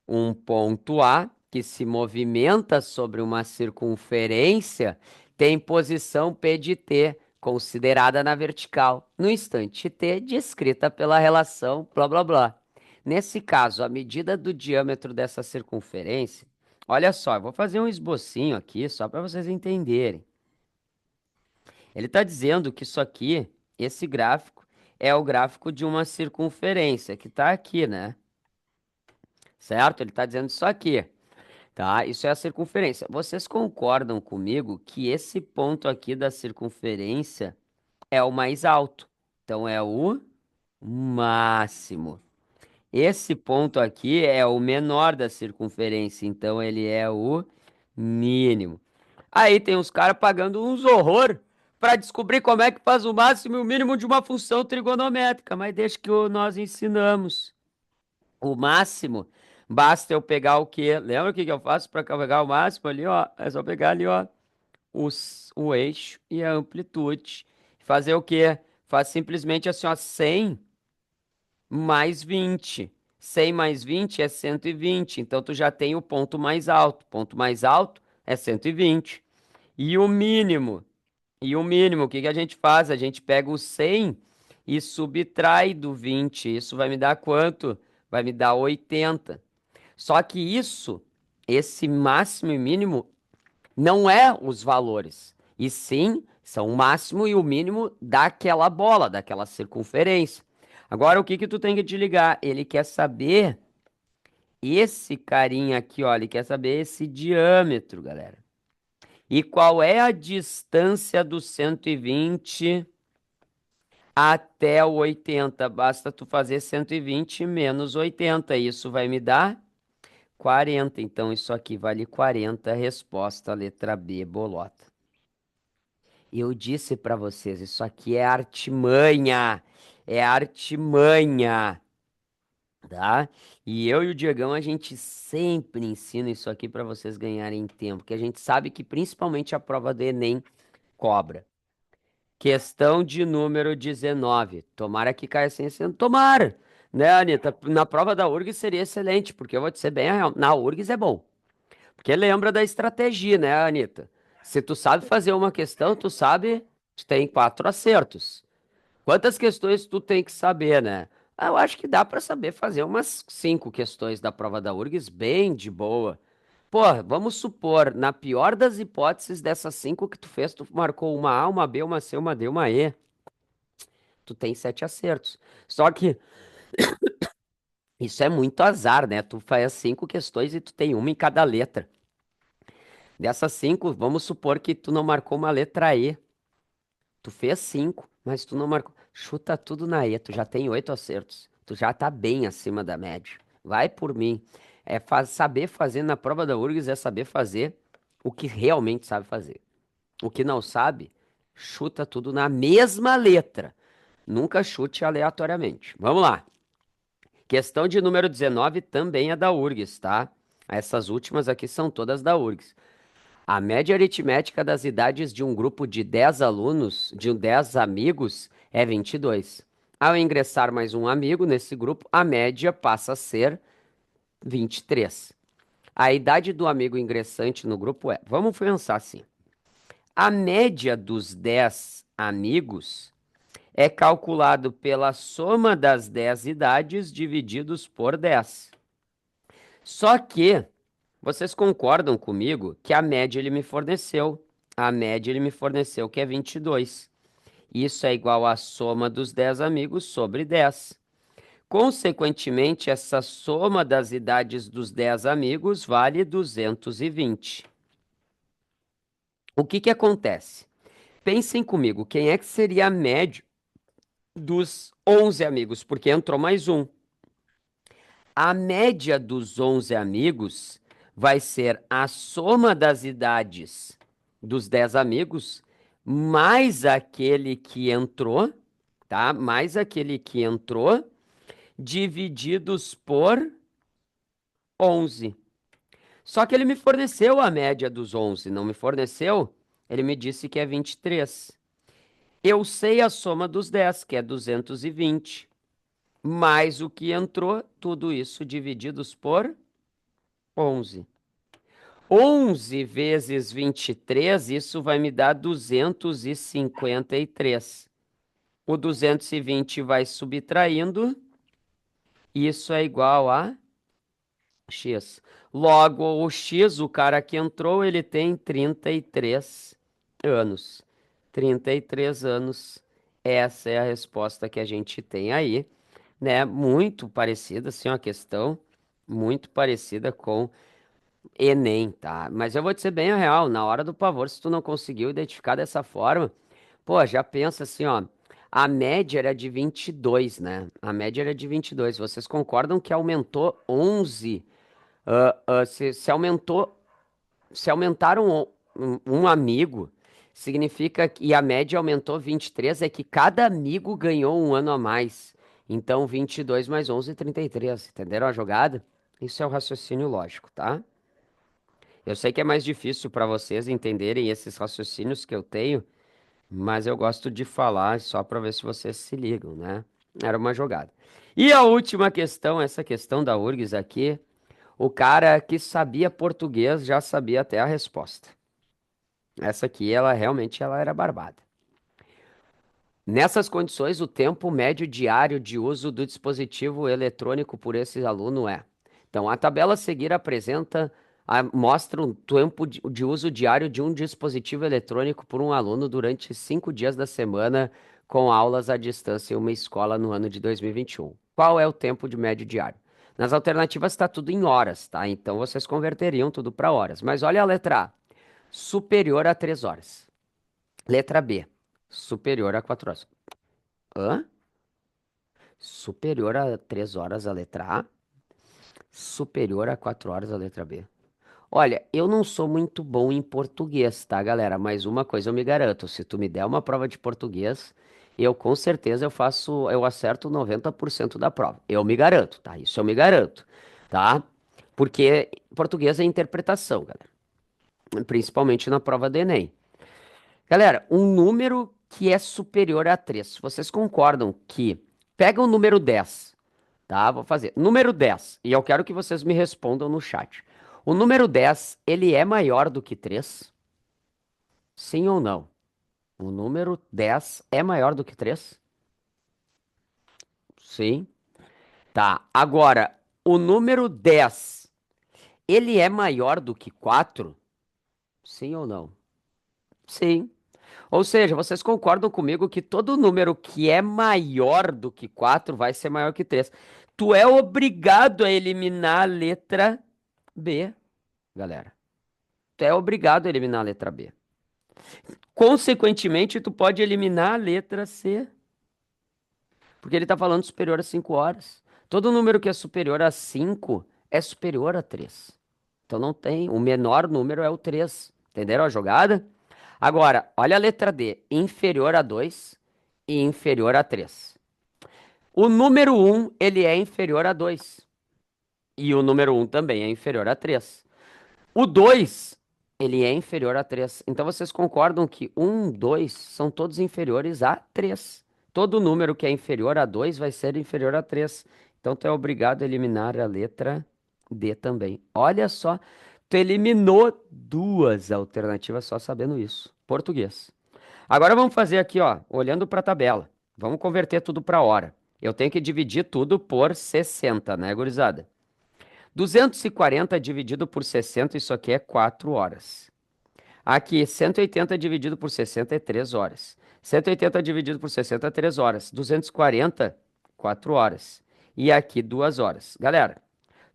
Um ponto A que se movimenta sobre uma circunferência tem posição P de t, considerada na vertical, no instante t, descrita pela relação blá blá blá. Nesse caso, a medida do diâmetro dessa circunferência, olha só, eu vou fazer um esbocinho aqui só para vocês entenderem. Ele está dizendo que isso aqui, esse gráfico, é o gráfico de uma circunferência que está aqui, né? Certo? Ele está dizendo isso aqui. Tá? Isso é a circunferência. Vocês concordam comigo que esse ponto aqui da circunferência é o mais alto? Então é o máximo. Esse ponto aqui é o menor da circunferência, então ele é o mínimo. Aí tem os caras pagando uns horror para descobrir como é que faz o máximo e o mínimo de uma função trigonométrica, mas deixa que nós ensinamos. O máximo, basta eu pegar o quê? Lembra o que que eu faço para pegar o máximo ali, ó? É só pegar ali, ó, o eixo e a amplitude. Fazer o quê? Faz simplesmente assim, ó, 100 mais 20. 100 mais 20 é 120. Então tu já tem o ponto mais alto. Ponto mais alto é 120. E o mínimo? E o mínimo, o que que a gente faz? A gente pega o 100 e subtrai do 20. Isso vai me dar quanto? Vai me dar 80. Só que isso, esse máximo e mínimo, não é os valores. E sim, são o máximo e o mínimo daquela bola, daquela circunferência. Agora, o que que tu tem que te ligar? Ele quer saber esse carinha aqui, ó, ele quer saber esse diâmetro, galera. E qual é a distância do 120 até o 80? Basta tu fazer 120 menos 80. Isso vai me dar 40. Então, isso aqui vale 40. Resposta, letra B, bolota. Eu disse pra vocês, isso aqui é artimanha. É artimanha, tá? E eu e o Diegão, a gente sempre ensina isso aqui pra vocês ganharem tempo, porque a gente sabe que principalmente a prova do Enem cobra. Questão de número 19. Tomara que caia sem acento. Tomara! Né, Anitta? Na prova da URGS seria excelente, porque eu vou te ser bem real. Na URGS é bom. Porque lembra da estratégia, né, Anitta? Se tu sabe fazer uma questão, tu sabe, tu tem 4 acertos. Quantas questões tu tem que saber, né? Ah, eu acho que dá pra saber fazer umas 5 questões da prova da URGS bem de boa. Pô, vamos supor, na pior das hipóteses dessas 5 que tu fez, tu marcou uma A, uma B, uma C, uma D, uma E. Tu tem 7 acertos. Só que isso é muito azar, né? Tu faz 5 questões e tu tem uma em cada letra. Dessas 5, vamos supor que tu não marcou uma letra E. Tu fez 5, mas tu não marcou. Chuta tudo na E, tu já tem 8 acertos. Tu já tá bem acima da média. Vai por mim. Saber fazer na prova da URGS é saber fazer o que realmente sabe fazer. O que não sabe, chuta tudo na mesma letra. Nunca chute aleatoriamente. Vamos lá. Questão de número 19 também é da URGS, tá? Essas últimas aqui são todas da URGS. A média aritmética das idades de um grupo de 10 alunos, de 10 amigos, é 22. Ao ingressar mais um amigo nesse grupo, a média passa a ser 23. A idade do amigo ingressante no grupo é. Vamos pensar assim. A média dos 10 amigos é calculado pela soma das 10 idades divididos por 10. Só que vocês concordam comigo que a média ele me forneceu. A média ele me forneceu que é 22. Isso é igual à soma dos 10 amigos sobre 10. Consequentemente, essa soma das idades dos 10 amigos vale 220. O que que acontece? Pensem comigo, quem é que seria a média dos 11 amigos? Porque entrou mais um. A média dos 11 amigos vai ser a soma das idades dos 10 amigos mais aquele que entrou, tá? Mais aquele que entrou, divididos por 11. Só que ele me forneceu a média dos 11, não me forneceu? Ele me disse que é 23. Eu sei a soma dos 10, que é 220, mais o que entrou, tudo isso divididos por 11. 11 vezes 23, isso vai me dar 253. O 220 vai subtraindo, isso é igual a x. Logo, o x, o cara que entrou, ele tem 33 anos. 33 anos. Essa é a resposta que a gente tem aí, né? Muito parecida, assim, uma questão muito parecida com Enem, tá? Mas eu vou te ser bem real, na hora do pavor, se tu não conseguiu identificar dessa forma, pô, já pensa assim, ó. A média era de 22, né? A média era de 22. Vocês concordam que aumentou 11? Se aumentou, se aumentaram um amigo, significa que e a média aumentou 23, é que cada amigo ganhou um ano a mais. Então, 22 mais 11, 33. Entenderam a jogada? Isso é o raciocínio lógico, tá? Eu sei que é mais difícil para vocês entenderem esses raciocínios que eu tenho, mas eu gosto de falar só para ver se vocês se ligam, né? Era uma jogada. E a última questão, essa questão da URGS aqui, o cara que sabia português já sabia até a resposta. Essa aqui, ela realmente ela era barbada. Nessas condições, o tempo médio diário de uso do dispositivo eletrônico por esse aluno é. Então, a tabela a seguir mostra um tempo de uso diário de um dispositivo eletrônico por um aluno durante 5 dias da semana, com aulas à distância em uma escola no ano de 2021. Qual é o tempo de médio diário? Nas alternativas está tudo em horas, tá? Então vocês converteriam tudo para horas. Mas olha a letra A, superior a 3 horas. Letra B, superior a 4 horas. Hã? Superior a 3 horas a letra A? Superior a 4 horas a letra B? Olha, eu não sou muito bom em português, tá, galera? Mas uma coisa eu me garanto, se tu me der uma prova de português, eu com certeza eu acerto 90% da prova. Eu me garanto, tá? Isso eu me garanto, tá? Porque português é interpretação, galera. Principalmente na prova do Enem. Galera, um número que é superior a 3. Vocês concordam que pega o número 10, tá? Vou fazer. Número 10. E eu quero que vocês me respondam no chat. O número 10, ele é maior do que 3? Sim ou não? O número 10 é maior do que 3? Sim. Tá. Agora, o número 10, ele é maior do que 4? Sim ou não? Sim. Ou seja, vocês concordam comigo que todo número que é maior do que 4 vai ser maior que 3? Tu é obrigado a eliminar a letra B, galera. Tu é obrigado a eliminar a letra B. Consequentemente, tu pode eliminar a letra C, porque ele está falando superior a 5 horas. Todo número que é superior a 5 é superior a 3. Então não tem, o menor número é o 3. Entenderam a jogada? Agora, olha a letra D, inferior a 2 e inferior a 3. O número um ele é inferior a 2 e o número um também é inferior a 3. O 2 ele é inferior a 3. Então vocês concordam que um, 2 são todos inferiores a 3. Todo número que é inferior a 2 vai ser inferior a 3. Então tu é obrigado a eliminar a letra D também. Olha só, tu eliminou duas alternativas só sabendo isso. Português. Agora vamos fazer aqui, ó, olhando para a tabela. Vamos converter tudo para hora. Eu tenho que dividir tudo por 60, né, gurizada? 240 dividido por 60, isso aqui é 4 horas. Aqui, 180 dividido por 60 é 3 horas. 180 dividido por 60 é 3 horas. 240, 4 horas. E aqui, 2 horas. Galera,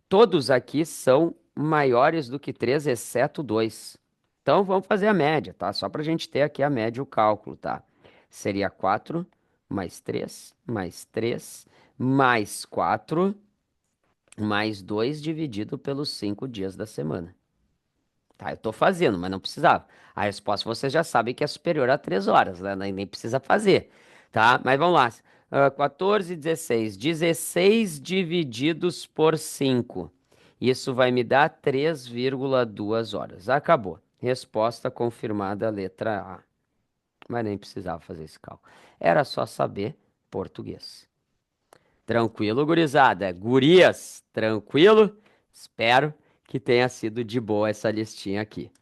todos aqui são maiores do que 3, exceto 2. Então, vamos fazer a média, tá? Só para a gente ter aqui a média, o cálculo, tá? Seria 4 mais 3, mais 3, mais 4, mais 2 dividido pelos 5 dias da semana. Tá, eu tô fazendo, mas não precisava. A resposta vocês já sabem que é superior a 3 horas, né? Nem precisa fazer, tá? Mas vamos lá. 14, 16. 16 divididos por 5. Isso vai me dar 3,2 horas. Acabou. Resposta confirmada, letra A. Mas nem precisava fazer esse cálculo. Era só saber português. Tranquilo, gurizada? Gurias, tranquilo? Espero que tenha sido de boa essa listinha aqui.